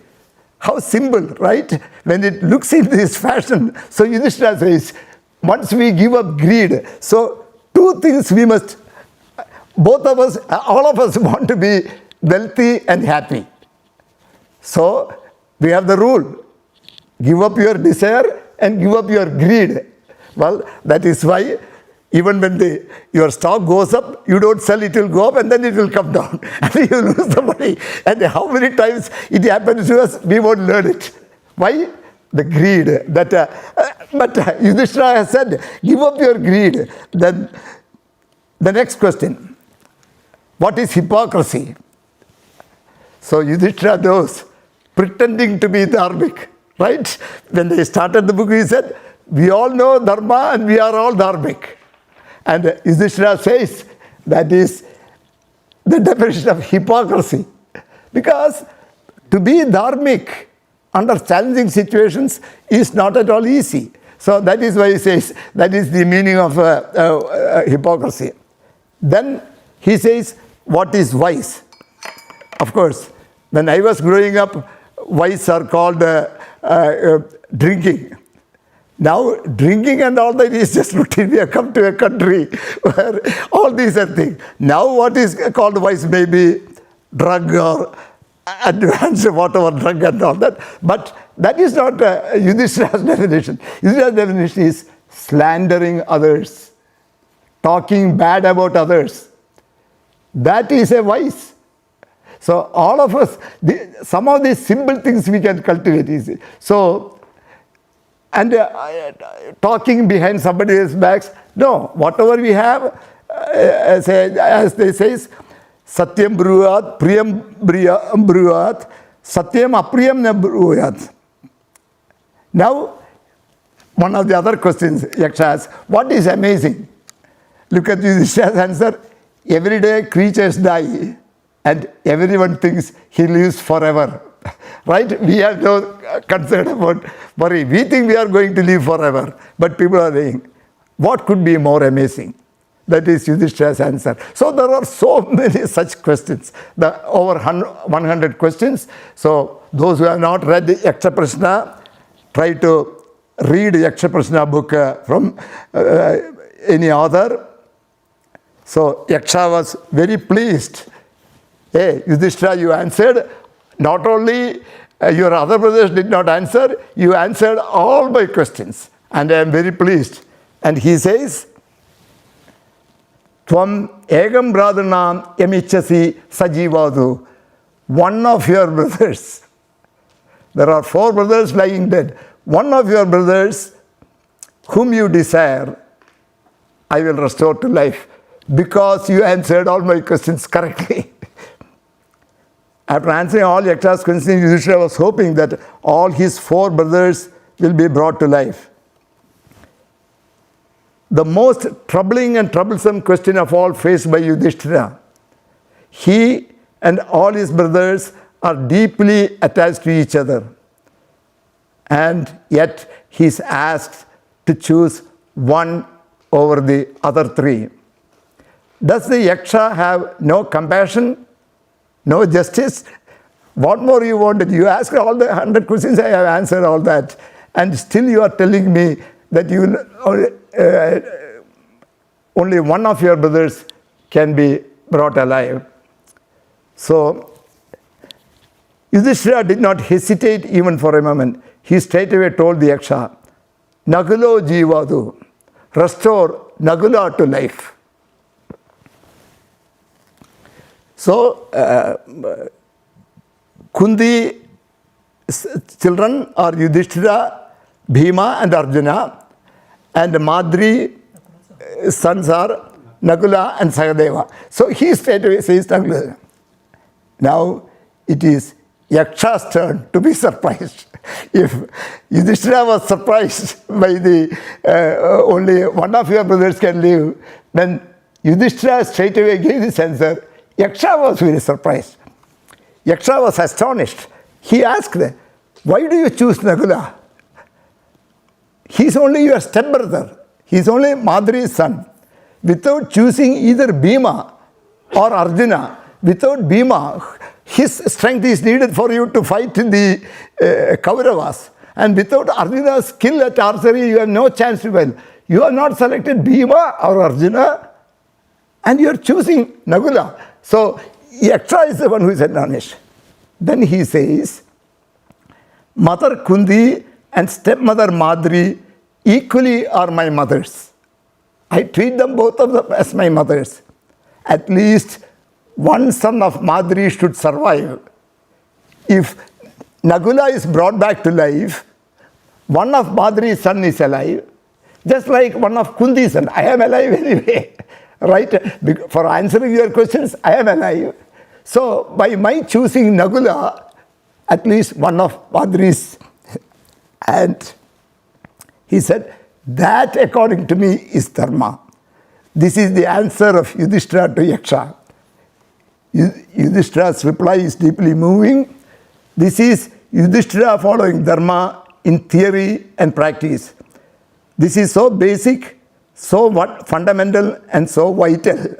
How simple, right? When it looks in this fashion. So Yudhishthira says, once we give up greed, so two things we must, both of us, all of us want to be wealthy and happy. So we have the rule, give up your desire and give up your greed. Well, that is why even when your stock goes up, you don't sell, it will go up and then it will come down and you lose the money. And how many times it happens to us, we won't learn it. Why? The greed. But Yudhishthira has said, give up your greed. Then the next question, What is hypocrisy? So Yudhishthira knows, pretending to be dharmic, right? When they started the book, he said, we all know Dharma and we are all dharmic. And Yudhishthira says, that is the definition of hypocrisy. Because to be dharmic under challenging situations is not at all easy. So that is why he says, that is the meaning of hypocrisy. Then he says, what is vice? Of course, when I was growing up, vice are called drinking. Now, drinking and all that is just routine. We have come to a country where all these are things. Now, what is called vice may be drug or advanced whatever drug and all that. But that is not Yudhishthira's definition. Yudhishthira's definition is slandering others, talking bad about others. That is a vice. So all of us, some of these simple things we can cultivate easily. So, and talking behind somebody else's backs, no, whatever we have, as they say, Satyam Bruhat, Priyam Bruhat, Satyam Apriyam na Bruhat. Now, one of the other questions Yaksha asks, what is amazing? Look at this answer. Every day creatures die and everyone thinks he lives forever. Right? We have no concern about worry. We think we are going to live forever. But people are saying, what could be more amazing? That is Yudhishthira's answer. So there are so many such questions. Over 100 questions. So those who have not read the Yaksha Prashna, try to read Yaksha Prashna book from any author. So Yaksha was very pleased. Hey, Yudhishthira, you answered. Not only your other brothers did not answer, you answered all my questions. And I am very pleased. And he says, Tvam egam bradhanam yamichasi sajivadu. One of your brothers, there are 4 brothers lying dead. One of your brothers, whom you desire, I will restore to life, because you answered all my questions correctly. After answering all Yaksha's questions, Yudhishthira was hoping that all his 4 brothers will be brought to life. The most troubling and troublesome question of all faced by Yudhishthira. He and all his brothers are deeply attached to each other. And yet he is asked to choose one over the other 3. Does the Yaksha have no compassion? No justice? What more you wanted? You asked all the 100 questions, I have answered all that. And still you are telling me that you only one of your brothers can be brought alive. So Yudhishthira did not hesitate even for a moment. He straightaway told the Yaksha, Nagulo Jivadu, restore Nagula to life. So, Kundi children are Yudhishthira, Bhima and Arjuna, and Madri sons are Nagula and Sahadeva. So he straightaway says Nagula. Now it is Yaksha's turn to be surprised. If Yudhishthira was surprised by the only one of your brothers can live, then Yudhishthira straightaway gave this answer. Yaksha was very surprised. Yaksha was astonished. He asked, why do you choose Nagula? He is only your stepbrother. He is only Madri's son. Without choosing either Bhima or Arjuna, without Bhima, his strength is needed for you to fight the Kauravas. And without Arjuna's skill at archery, you have no chance to win. You have not selected Bhima or Arjuna, and you are choosing Nagula. So Yaksha is the one who is astonished. Then he says, Mother Kundi and stepmother Madri equally are my mothers. I treat them both of them as my mothers. At least one son of Madri should survive. If Nagula is brought back to life, one of Madri's son is alive, just like one of Kundi's son. I am alive anyway. right? For answering your questions, I am alive. So by my choosing Nagula, at least one of Padris, and he said, that according to me is Dharma. This is the answer of Yudhishthira to Yaksha. Yudhishthira's reply is deeply moving. This is Yudhishthira following Dharma in theory and practice. This is so basic, so fundamental and so vital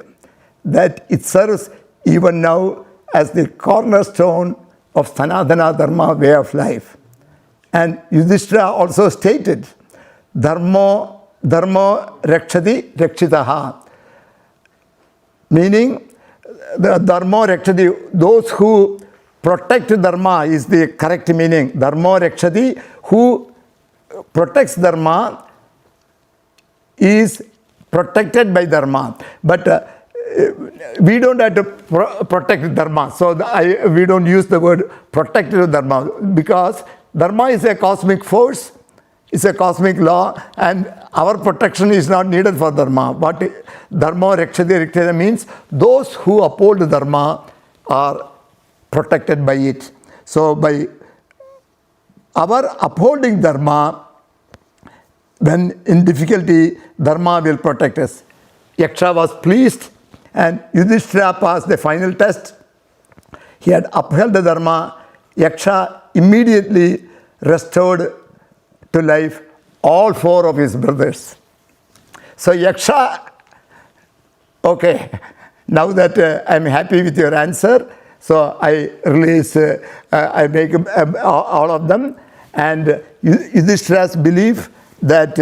that it serves even now as the cornerstone of Sanatana Dharma way of life. And Yudhishthira also stated, Dharma rakshati rakshitaha. Meaning, the Dharma rakshati, those who protect Dharma is the correct meaning. Dharma rakshati, who protects Dharma is protected by Dharma. But we don't have to protect Dharma. So we don't use the word protective Dharma, because Dharma is a cosmic force, it's a cosmic law, and our protection is not needed for Dharma. But Dharma rakshati rakshata means those who uphold Dharma are protected by it. So by our upholding Dharma, when in difficulty, Dharma will protect us. Yaksha was pleased and Yudhishthira passed the final test. He had upheld the Dharma. Yaksha immediately restored to life all four of his brothers. So Yaksha, okay, now that I'm happy with your answer, so I release, I make all of them. And Yudhishthira's belief that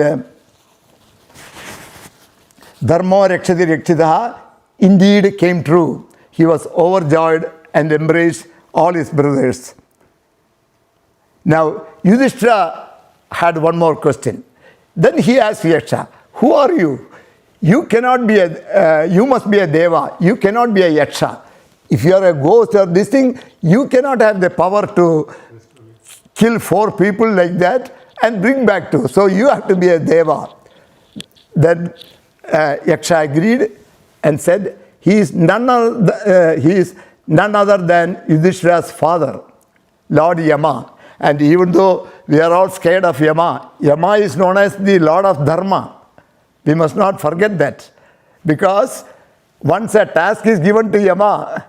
Dharma rakshati rakshitaha indeed came true. He was overjoyed and embraced all his brothers. Now, Yudhishthira had one more question. Then he asked Yaksha, who are you? You cannot be you must be a deva. You cannot be a Yaksha. If you are a ghost or this thing, you cannot have the power to kill 4 people like that and bring back 2. So you have to be a deva. Then Yaksha agreed and said, he is none other than Yudhishthira's father, Lord Yama. And even though we are all scared of Yama, Yama is known as the Lord of Dharma. We must not forget that. Because once a task is given to Yama,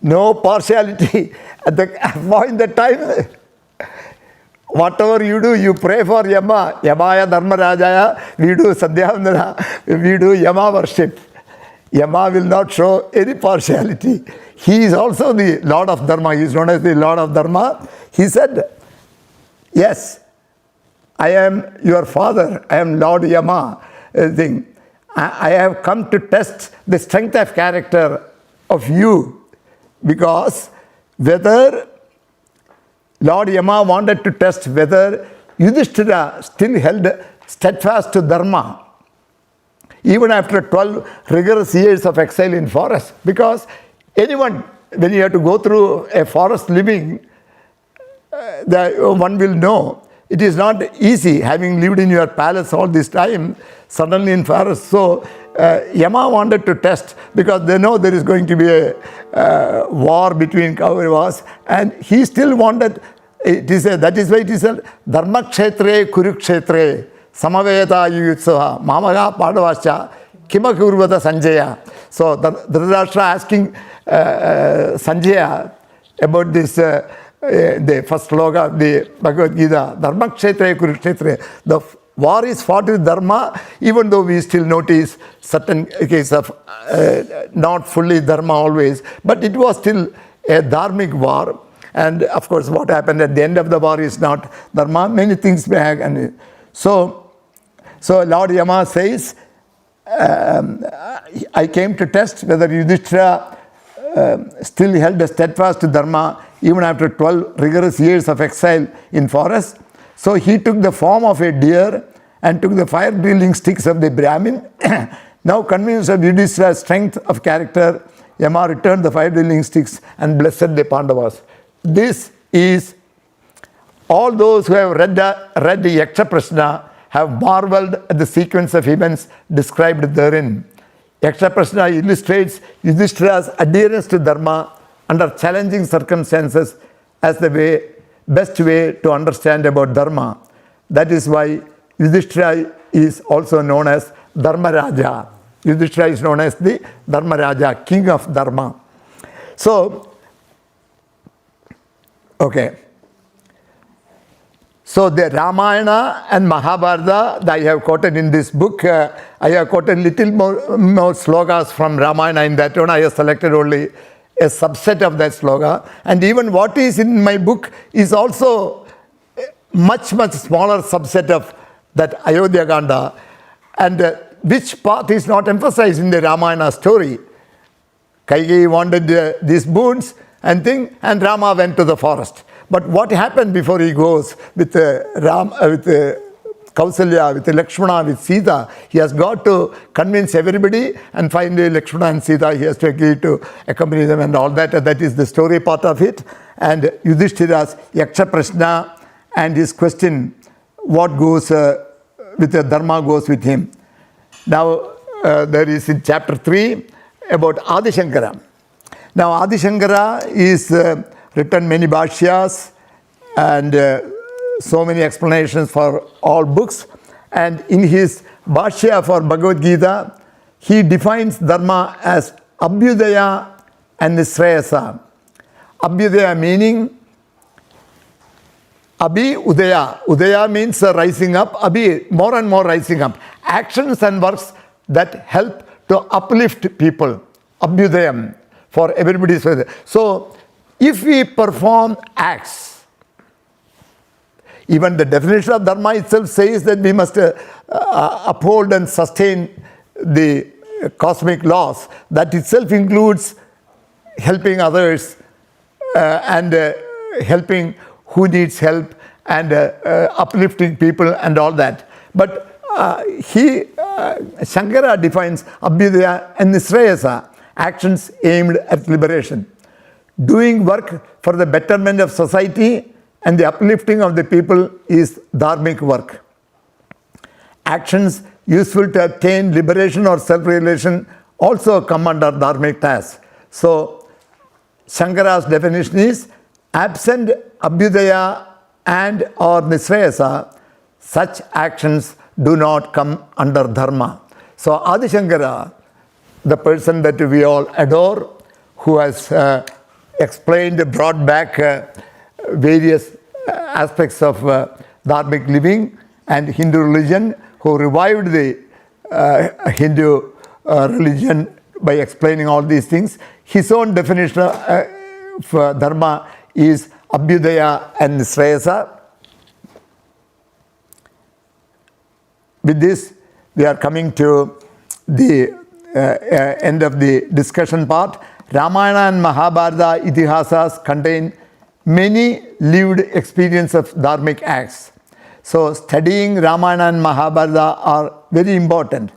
no partiality. At the point the time, whatever you do, you pray for Yama. Yamaya Dharma Rajaya, we do Sandhyavandana, we do Yama worship. Yama will not show any partiality. He is also the Lord of Dharma. He is known as the Lord of Dharma. He said, yes, I am your father. I am Lord Yama. I have come to test the strength of character of you, because whether Lord Yama wanted to test whether Yudhishthira still held steadfast to Dharma even after 12 rigorous years of exile in forest. Because anyone, when you have to go through a forest living, one will know it is not easy having lived in your palace all this time, suddenly in forest. So Yama wanted to test, because they know there is going to be a war between Kauravas, and he still wanted, that is why it is a Dharma Kshetre Kurukshetre Samaveta Yuyutsaha Mamaga Padavascha Kima Kurvata Sanjaya. So Dhritarashtra asking Sanjaya about this, the first sloka of the Bhagavad Gita, Dharma Kshetre Kurukshetre. The war is fought with Dharma, even though we still notice certain cases of not fully Dharma always, but it was still a dharmic war. And of course, what happened at the end of the war is not Dharma. Many things may have. And so Lord Yama says, I came to test whether Yudhishthira still held a steadfast to Dharma even after 12 rigorous years of exile in forest. So he took the form of a deer and took the fire-breathing sticks of the Brahmin. Now convinced of Yudhishthira's strength of character, Yama returned the fire-breathing sticks and blessed the Pandavas. This is, all those who have read the Yaksha Prashna have marveled at the sequence of events described therein. Yaksha Prashna illustrates Yudhishthira's adherence to Dharma under challenging circumstances as the best way to understand about Dharma. That is why Yudhishthira is also known as Dharma Raja. Yudhishthira is known as the Dharma Raja, king of Dharma. So, okay. So the Ramayana and Mahabharata that I have quoted in this book, I have quoted little more slokas from Ramayana in that one. I have selected only a subset of that sloka. And even what is in my book is also much smaller subset of that Ayodhya Kanda. And which part is not emphasized in the Ramayana story. Kaikeyi wanted these boons and Rama went to the forest. But what happened before he goes with Kausalya, with Lakshmana, with Sita? He has got to convince everybody, and finally Lakshmana and Sita, he has to agree to accompany them and all that. That is the story part of it. And Yudhishthira's Yaksha Prashna and his question, what goes with the Dharma goes with him. Now, there is in chapter 3 about Adi Shankara. Now, Adi Shankara is written many bhashyas and so many explanations for all books. And in his bhashya for Bhagavad Gita, he defines Dharma as Abhyudaya and Nisrayasa. Abhyudaya meaning Abhi Udaya. Udaya means rising up. Abhi, more and more rising up. Actions and works that help to uplift people. Abhyudayam for everybody's way. So, if we perform acts, even the definition of Dharma itself says that we must uphold and sustain the cosmic laws. That itself includes helping others and helping who needs help and uplifting people and all that. But Shankara defines Abhyudaya and Nisrayasa, actions aimed at liberation. Doing work for the betterment of society and the uplifting of the people is dharmic work. Actions useful to attain liberation or self-realization also come under dharmic tasks. So, Shankara's definition is, absent Abhyudaya and or Nisrayasa, such actions do not come under Dharma. So, Adi Shankara, the person that we all adore, who has explained, brought back various aspects of dharmic living and Hindu religion, who revived the Hindu religion by explaining all these things. His own definition of Dharma is Abhyudaya and Nisrayasa. With this, we are coming to the end of the discussion part. Ramayana and Mahabharata Itihasas contain many lived experience of dharmic acts. So, studying Ramayana and Mahabharata are very important.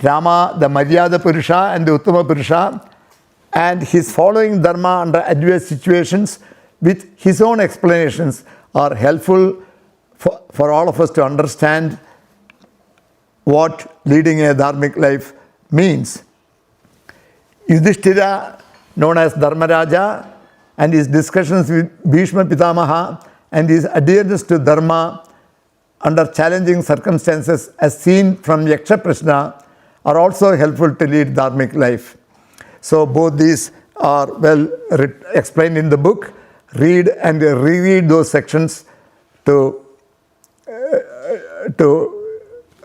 Rama, the Maryada Purusha and the Uttama Purusha, and his following Dharma under adverse situations with his own explanations are helpful for all of us to understand what leading a dharmic life means. Yudhishthira, known as Dharma Raja, and his discussions with Bhishma Pitamaha and his adherence to Dharma under challenging circumstances as seen from Yaksha Prashna are also helpful to lead dharmic life. So both these are well explained in the book. Read and reread those sections to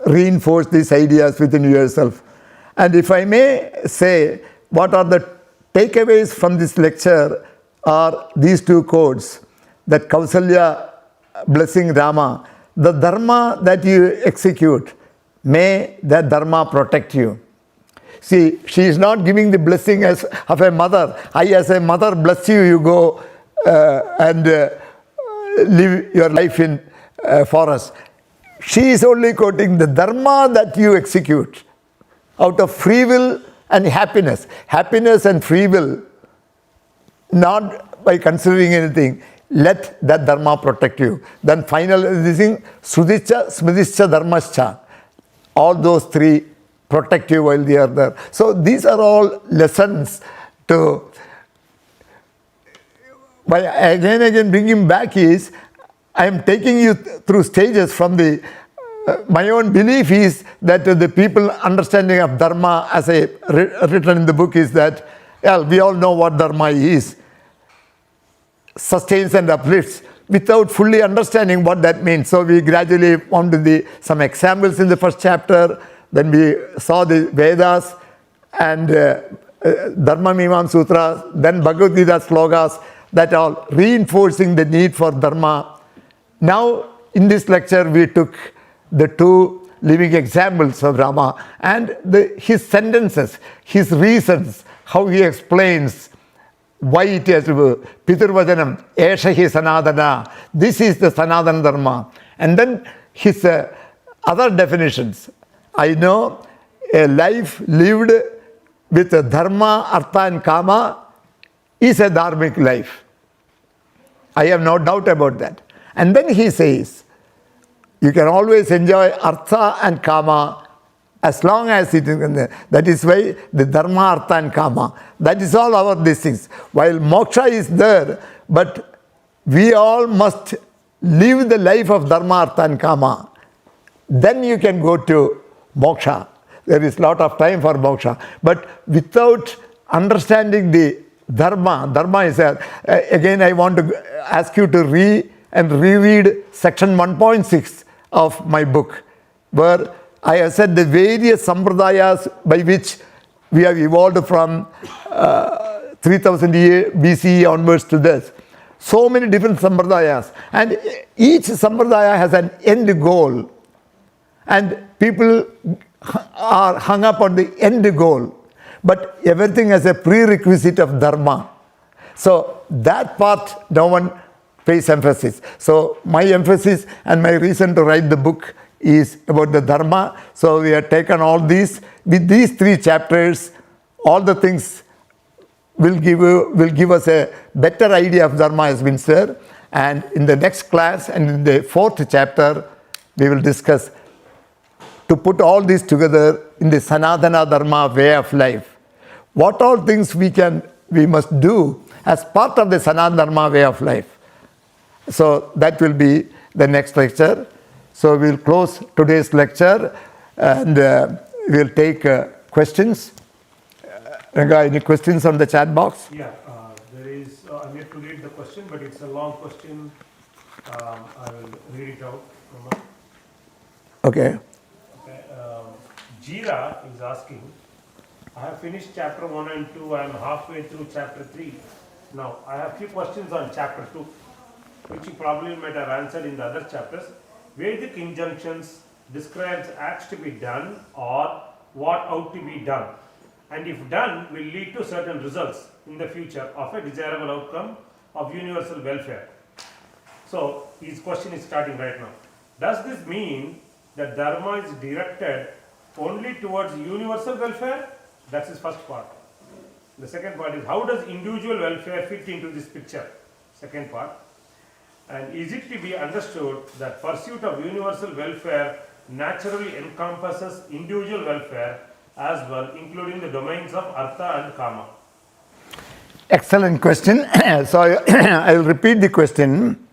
reinforce these ideas within yourself. And if I may say, what are the takeaways from this lecture are these two quotes, that Kausalya blessing Rama, the dharma that you execute, may that dharma protect you. See, she is not giving the blessing as of a mother. I as a mother bless you, you go and live your life in forest. She is only quoting the dharma that you execute out of free will and happiness. Happiness and free will, not by considering anything. Let that dharma protect you. Then final this thing, Sudhicha, Smridhicha, Dharmascha. All those three protect you while they are there. So these are all lessons to, by again and again bringing back is, I am taking you through stages from the, my own belief is that the people understanding of Dharma as a written in the book is that, well, we all know what Dharma is, sustains and uplifts, without fully understanding what that means. So we gradually found some examples in the first chapter, then we saw the Vedas and Dharma Mimam Sutras, then Bhagavad Gita slokas, that all reinforcing the need for Dharma. Now in this lecture we took the two living examples of Rama and his sentences, his reasons, how he explains why it is Piturvajanam, Esha hi Sanadana, this is the Sanadana Dharma. And then his other definitions. I know a life lived with Dharma, Artha and Kama is a dharmic life. I have no doubt about that. And then he says, you can always enjoy Artha and Kama as long as it is. That is why the Dharma, Artha and Kama. That is all our these things. While moksha is there, but we all must live the life of Dharma, Artha and Kama. Then you can go to moksha. There is a lot of time for moksha. But without understanding the Dharma is again I want to ask you to reread section 1.6 of my book, where I have said the various sampradayas by which we have evolved from 3000 BCE onwards to this. So many different sampradayas, and each sampradaya has an end goal, and people are hung up on the end goal. But everything has a prerequisite of Dharma. So that part no one pays emphasis. So my emphasis and my reason to write the book is about the Dharma. So we have taken all these, with these three chapters, all the things will give us a better idea of Dharma has been said. And in the next class and in the fourth chapter, we will discuss to put all this together in the Sanadana Dharma way of life. What all things we must do as part of the Sanadana Dharma way of life. So that will be the next lecture. So we'll close today's lecture and we'll take questions. Ranga, any questions on the chat box? Yeah, there is, I'm yet to read the question, but it's a long question. I will read it out. Okay. Jira is asking, I have finished chapter 1 and 2. I am halfway through chapter 3. Now, I have few questions on chapter 2, which you probably might have answered in the other chapters. Vedic injunctions describes acts to be done or what ought to be done, and if done will lead to certain results in the future of a desirable outcome of universal welfare. So, his question is starting right now. Does this mean that Dharma is directed only towards universal welfare? That's his first part. The second part is, how does individual welfare fit into this picture? Second part. And is it to be understood that pursuit of universal welfare naturally encompasses individual welfare as well, including the domains of Artha and Kama? Excellent question. So I'll repeat the question.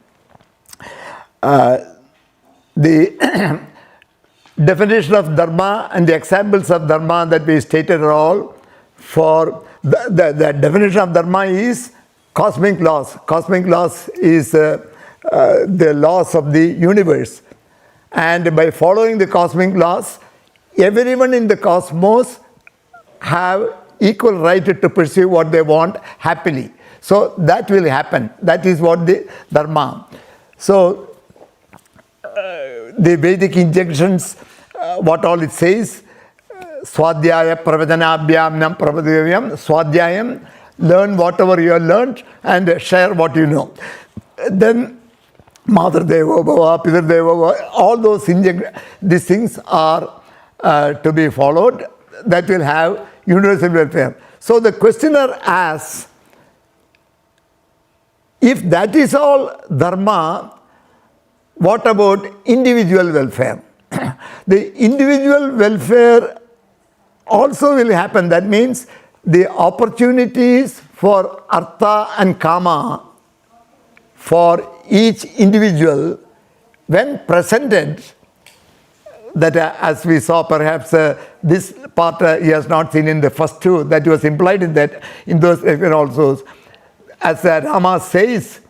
The definition of Dharma and the examples of Dharma that we stated are all for the definition of Dharma is cosmic laws. Cosmic laws is the laws of the universe. And by following the cosmic laws, everyone in the cosmos have equal right to pursue what they want happily. So that will happen. That is what the Dharma. So the Vedic injunctions, what all it says, Swadhyaya Pravadhanabhyam Nam Prabhadevyam, Swadhyayam, learn whatever you have learned and share what you know. Then Mother Devo Bhava, Pitar Devo Bhava, all those these things are to be followed. That will have universal welfare. So the questioner asks, if that is all Dharma, what about individual welfare? The individual welfare also will happen. That means the opportunities for artha and kama for each individual, when presented, that as we saw perhaps this part he has not seen in the first two, that was implied in that, in those also. As Rama says,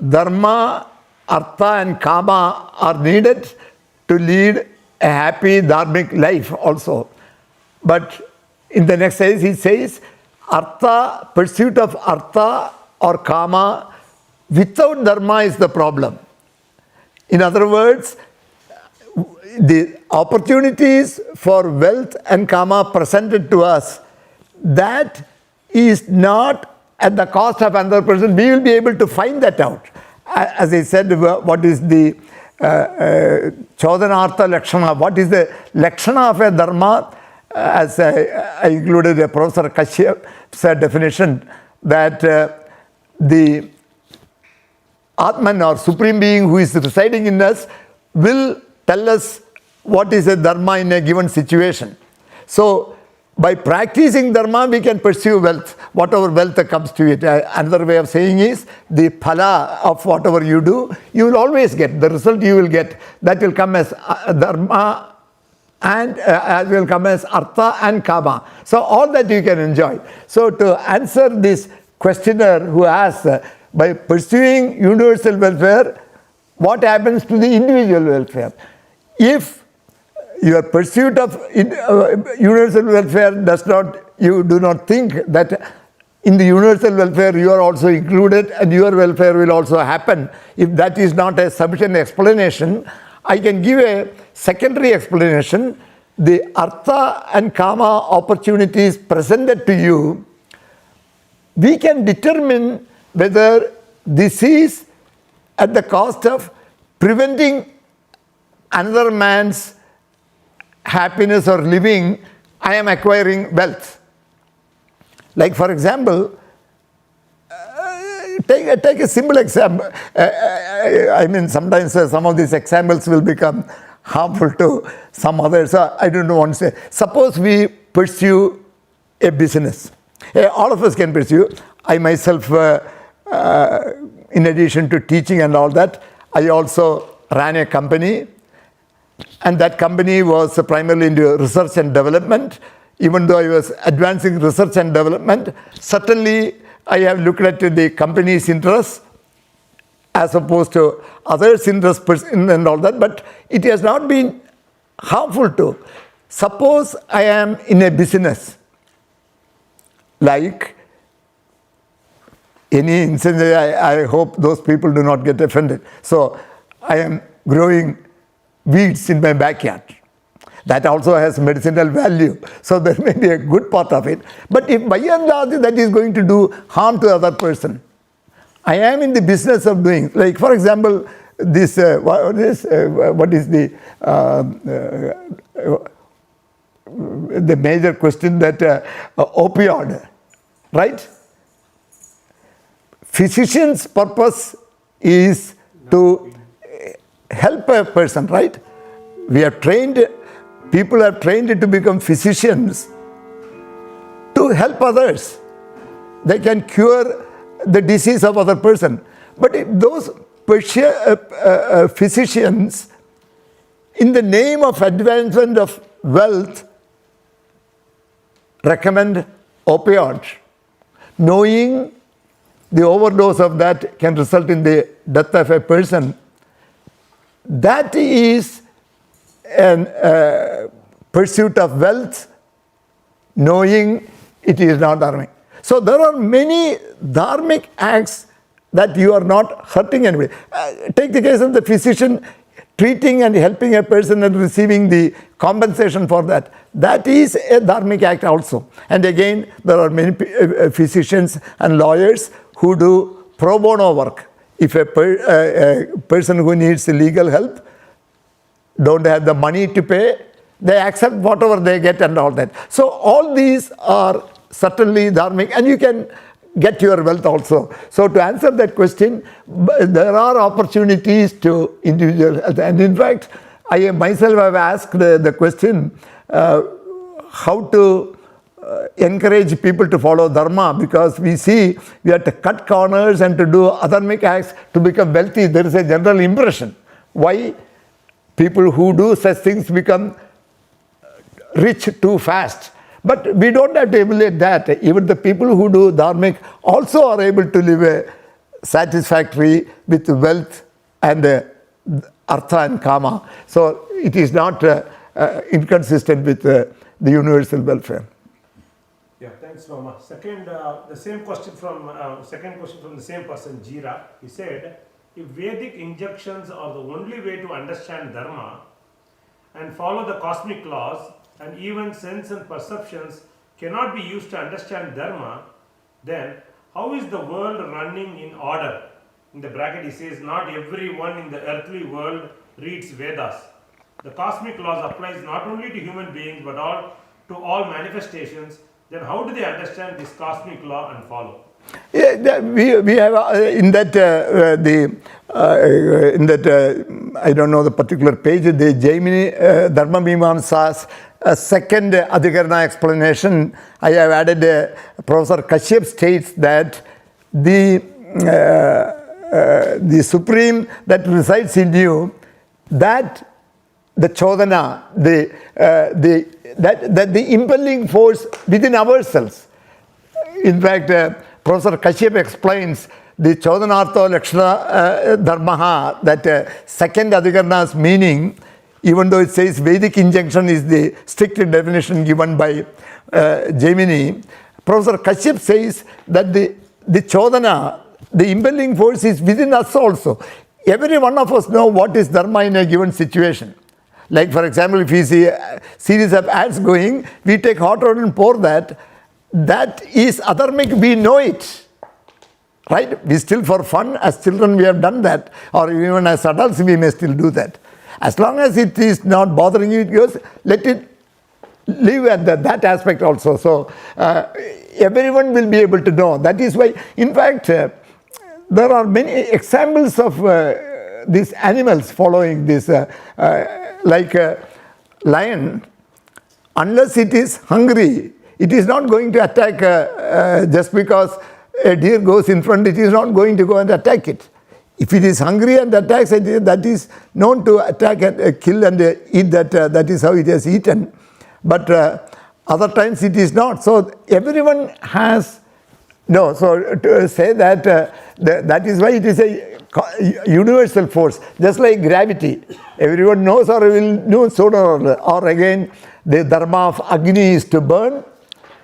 dharma, artha and kama are needed to lead a happy dharmic life also. But in the next phase he says, artha, pursuit of artha or kama without dharma is the problem. In other words, the opportunities for wealth and karma presented to us, that is not at the cost of another person. We will be able to find that out. As I said, what is the Chodanartha Lakshana? What is the Lakshana of a Dharma? As I included a Professor Kashyap's definition, that the Atman or Supreme Being who is residing in us will tell us what is a dharma in a given situation. So, by practicing dharma, we can pursue wealth, whatever wealth comes to it. Another way of saying is, the phala of whatever you do, you will always get. The result you will get, that will come as dharma and as will come as artha and kama. So, all that you can enjoy. So, to answer this questioner who asks, by pursuing universal welfare, what happens to the individual welfare? If your pursuit of universal welfare does not, you do not think that in the universal welfare you are also included and your welfare will also happen, if that is not a sufficient explanation, I can give a secondary explanation. The artha and kama opportunities presented to you, we can determine whether this is at the cost of preventing another man's happiness or living. I am acquiring wealth. Like for example, take a simple example. I mean, sometimes some of these examples will become harmful to some others. So I don't want to say. Suppose we pursue a business. All of us can pursue. I myself, in addition to teaching and all that, I also ran a company. And that company was primarily into research and development. Even though I was advancing research and development, certainly I have looked at the company's interests as opposed to others' interests and all that, but it has not been harmful to. Suppose I am in a business, like any instance, I hope those people do not get offended. So I am growing weeds in my backyard. That also has medicinal value. So there may be a good part of it. But if by and large that is going to do harm to other person, I am in the business of doing. Like for example, this what is the major question that opioid, right? Physician's purpose is to help a person, right? We have trained, people are trained to become physicians to help others. They can cure the disease of other person. But if those physicians, in the name of advancement of wealth, recommend opioid, knowing the overdose of that can result in the death of a person, that is a pursuit of wealth, knowing it is not dharmic. So there are many dharmic acts that you are not hurting anybody. Take the case of the physician treating and helping a person and receiving the compensation for that. That is a dharmic act also. And again, there are many physicians and lawyers who do pro bono work. If a person who needs legal help don't have the money to pay, they accept whatever they get and all that. So all these are certainly dharmic, and you can get your wealth also. So to answer that question, there are opportunities to individual health. And in fact, I myself have asked the question, how to encourage people to follow Dharma, because we see we have to cut corners and to do adharmic acts to become wealthy. There is a general impression. Why people who do such things become rich too fast. But we don't have to emulate that. Even the people who do dharmic also are able to live a satisfactory with wealth and artha and kama. So it is not inconsistent with the universal welfare. Yeah, thanks, Rama. Second, the same question from second question from the same person, Jira. He said, if Vedic injunctions are the only way to understand Dharma and follow the cosmic laws, and even sense and perceptions cannot be used to understand Dharma, then how is the world running in order? In the bracket he says, not everyone in the earthly world reads Vedas. The cosmic laws applies not only to human beings but to all manifestations. Then how do they understand this cosmic law and follow? Yeah, we have in that I don't know the particular page, the Jaimini Dharma Mimamsa's second Adhikarana explanation. I have added Professor Kashyap states that the Supreme that resides in you, that the chodana, the impelling force within ourselves. In fact, Professor Kashyap explains the Chodanartha Lakshana Dharmaha, that second Adhikarana's meaning, even though it says Vedic injunction is the strict definition given by Jaimini, Professor Kashyap says that the Chodana, the impelling force is within us also. Every one of us know what is Dharma in a given situation. Like for example, if we see a series of ads going, we take hot water and pour that. That is adharmic, we know it. Right? We still, for fun, as children we have done that, or even as adults we may still do that. As long as it is not bothering you, it goes, let it live at that aspect also. So everyone will be able to know. That is why, in fact, there are many examples of these animals following this, like a lion, unless it is hungry, it is not going to attack just because a deer goes in front, it is not going to go and attack it. If it is hungry and attacks a deer, that is known to attack and kill and eat that, that is how it has eaten. But other times it is not. So everyone has, no, so to say that, that is why it is a universal force, just like gravity. Everyone knows or will know sooner or again the dharma of Agni is to burn.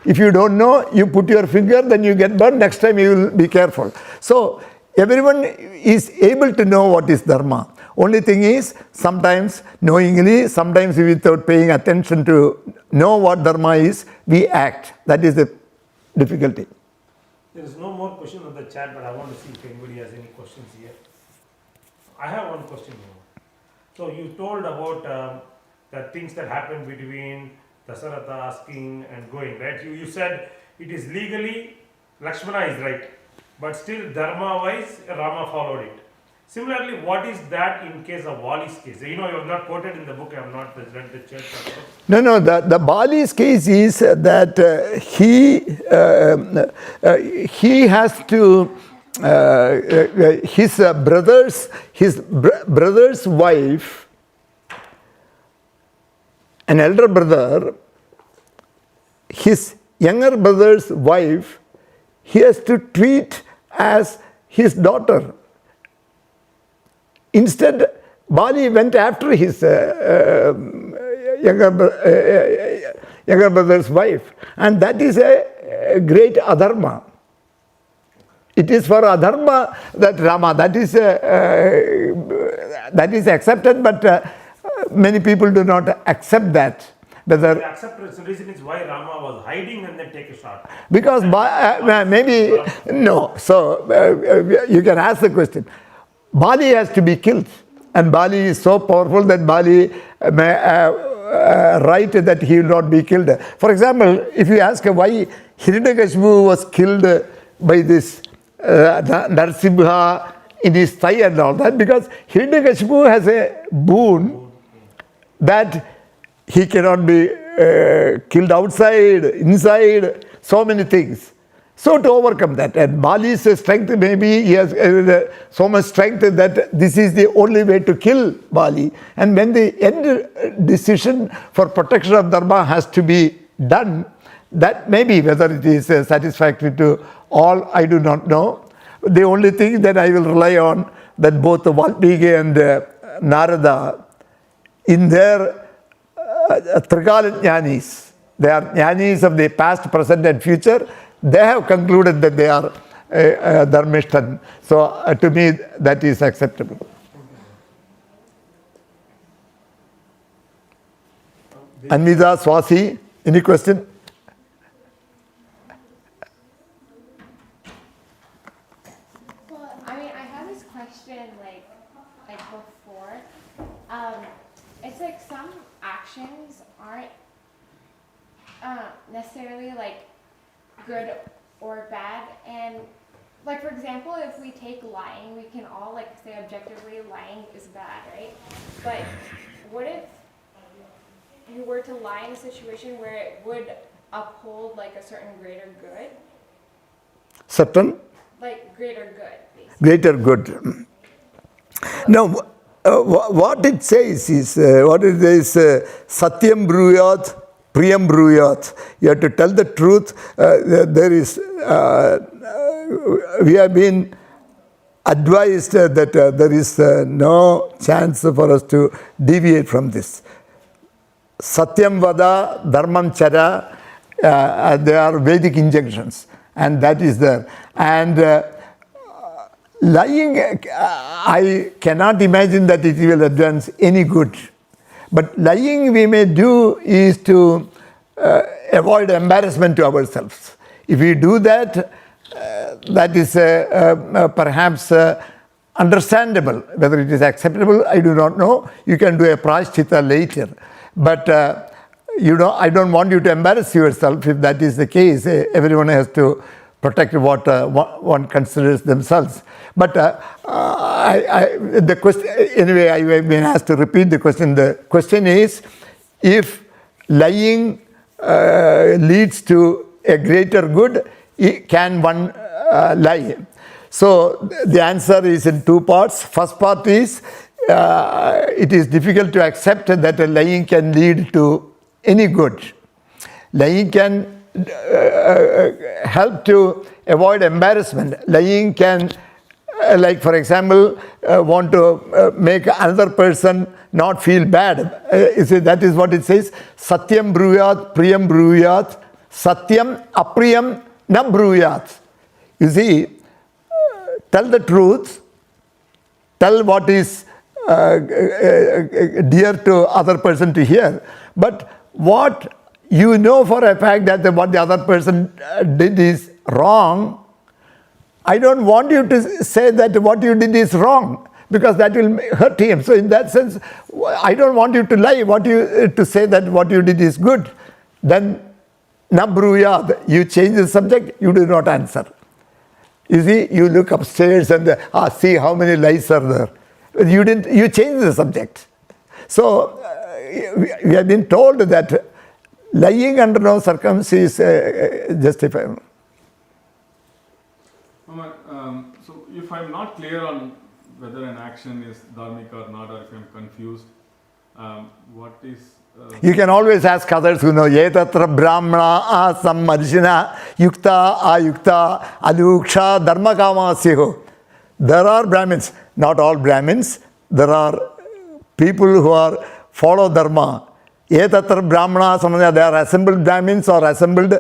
If you don't know, you put your finger, then you get burned. Next time you will be careful. So everyone is able to know what is dharma. Only thing is, sometimes knowingly, sometimes without paying attention to know what dharma is, we act. That is the difficulty. There is no more question on the chat, but I want to see if anybody has any questions here. I have one question more. So you told about the things that happened between Dasaratha asking and going, right? You said it is legally, Lakshmana is right, but still dharma-wise, Rama followed it. Similarly, what is that in case of Vali's case? You know, you have not quoted in the book, I have not read the church. No, the Bali's case is that he has to, his brother's wife, an elder brother, his younger brother's wife, he has to treat as his daughter. Instead, Bali went after his younger brother's wife, and that is a great adharma. It is for adharma that Rama, that is accepted, but many people do not accept that. Whether the acceptance reason is why Rama was hiding and then take a shot. Because maybe no. So you can ask the question. Bali has to be killed, and Bali is so powerful that Bali may right that he will not be killed. For example, if you ask why Hiranyakashipu was killed by this Narasimha in his thigh and all that, because Hiranyakashipu has a boon that he cannot be killed outside, inside, so many things. So to overcome that, and Bali's strength, maybe he has so much strength that this is the only way to kill Bali. And when the end decision for protection of Dharma has to be done, that maybe whether it is satisfactory to all, I do not know. The only thing that I will rely on, that both Valmiki and Narada, in their Trikala Jnanis, they are Jnanis of the past, present and future, they have concluded that they are Dharmishtan. So to me that is acceptable. Anvida, Swasi, any question? Well, I mean, I have this question like before. It's like some actions aren't necessarily like good or bad, and like for example, if we take lying, we can all like say objectively lying is bad, right? But what if you were to lie in a situation where it would uphold like a certain greater good? Certain? Like greater good, basically. Greater good. Now, what it says is, Satyam Bruyat, Priyam Bruyat. You have to tell the truth. There is, we have been advised that there is no chance for us to deviate from this. Satyam Vada, Dharmam Chara, they are Vedic injunctions, and that is there. And lying, I cannot imagine that it will advance any good. But lying we may do is to avoid embarrassment to ourselves. If we do that, that is perhaps understandable. Whether it is acceptable, I do not know. You can do a prashchita later. But I don't want you to embarrass yourself. If that is the case, everyone has to protect what one considers themselves. But the question, anyway, I have been asked to repeat the question. The question is, if lying leads to a greater good, can one lie? So the answer is in two parts. First part is, it is difficult to accept that lying can lead to any good. Lying can help to avoid embarrassment. Lying can, like for example, want to make another person not feel bad. That is what it says. Satyam bruyat, priyam bruyat, satyam apriyam na bruyat. You see, tell the truth, tell what is dear to other person to hear, but what you know for a fact that what the other person did is wrong, I don't want you to say that what you did is wrong, because that will hurt him. So in that sense, I don't want you to lie, to say that what you did is good. Then na bruyad, you change the subject, you do not answer. You see, you look upstairs and see how many lies are there. You change the subject. So we have been told that lying under no circumstances is justifiable. So if I'm not clear on whether an action is dharmic or not, or if I'm confused, what is... You can always ask others who know. Yetatra brahmana asam marjina yukta ayukta aluksha dharma kamasyaho. There are Brahmins, not all Brahmins. There are people who follow dharma. Yetatra brahmana samanya, they are assembled Brahmins or assembled...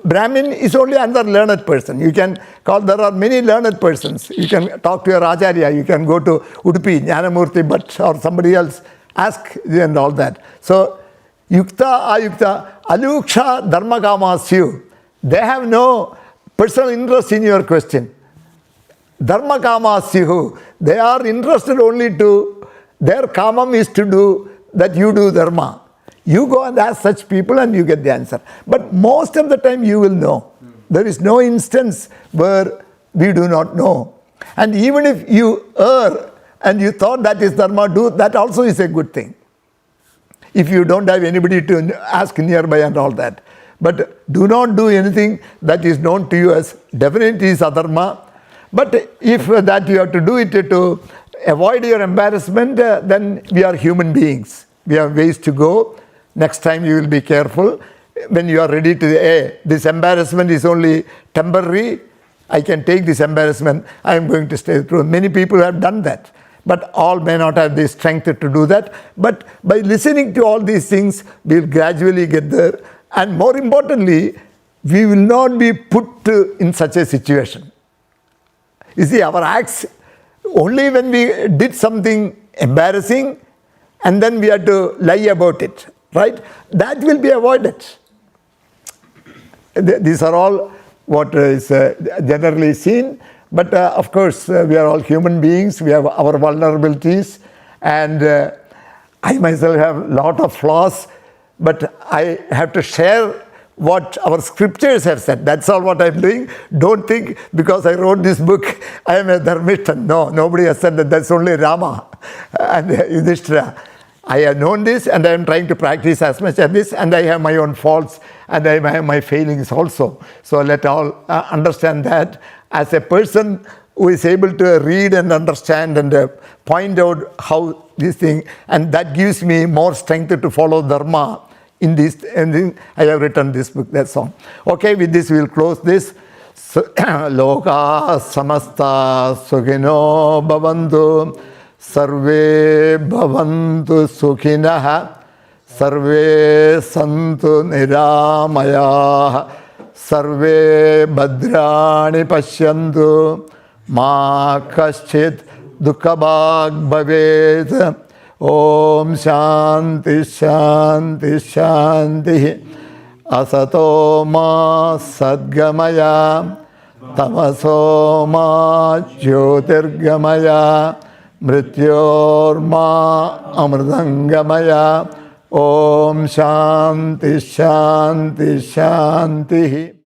Brahmin is only another learned person. You can call, there are many learned persons. You can talk to your Acharya, you can go to Udupi, Jnanamurti Bhatt or somebody else, ask and all that. So, yukta, ayukta, aluksha, dharma kamasyu. They have no personal interest in your question. Dharma kamasyu. They are interested only to, their kamam is to do that you do dharma. You go and ask such people and you get the answer. But most of the time you will know. There is no instance where we do not know. And even if you err and you thought that is dharma, that also is a good thing. if you don't have anybody to ask nearby and all that. But do not do anything that is known to you as definitely is adharma. But if that you have to do it to avoid your embarrassment, then we are human beings. We have ways to go. Next time you will be careful. When you are ready to, hey, this embarrassment is only temporary, I can take this embarrassment, I am going to stay through. Many people have done that. But all may not have the strength to do that. But by listening to all these things, we will gradually get there. And more importantly, we will not be put in such a situation. You see, our acts, only when we did something embarrassing, and then we had to lie about it, right? That will be avoided. These are all what is generally seen. But of course, we are all human beings. We have our vulnerabilities. And I myself have a lot of flaws. But I have to share what our scriptures have said. That's all what I'm doing. Don't think because I wrote this book, I am a dharmista. No, nobody has said that. That's only Rama and Yudhishthira. I have known this and I am trying to practice as much as this, and I have my own faults and I have my failings also. So let all understand that as a person who is able to read and understand and point out how this thing, and that gives me more strength to follow Dharma in this, and I have written this book, that's all. Okay, with this we will close this. Loka samasta sukhino bhavantu sarve bhavantu sukhinah sarve santu niramaya sarve bhadrani pashyantu ma kaschit dukkhabhag bhavet. Om Shanti Shanti Shanti. Asato ma sadgamaya tamaso ma jyotirgamaya mrityor ma amritangamaya. Om Shanti Shanti Shanti.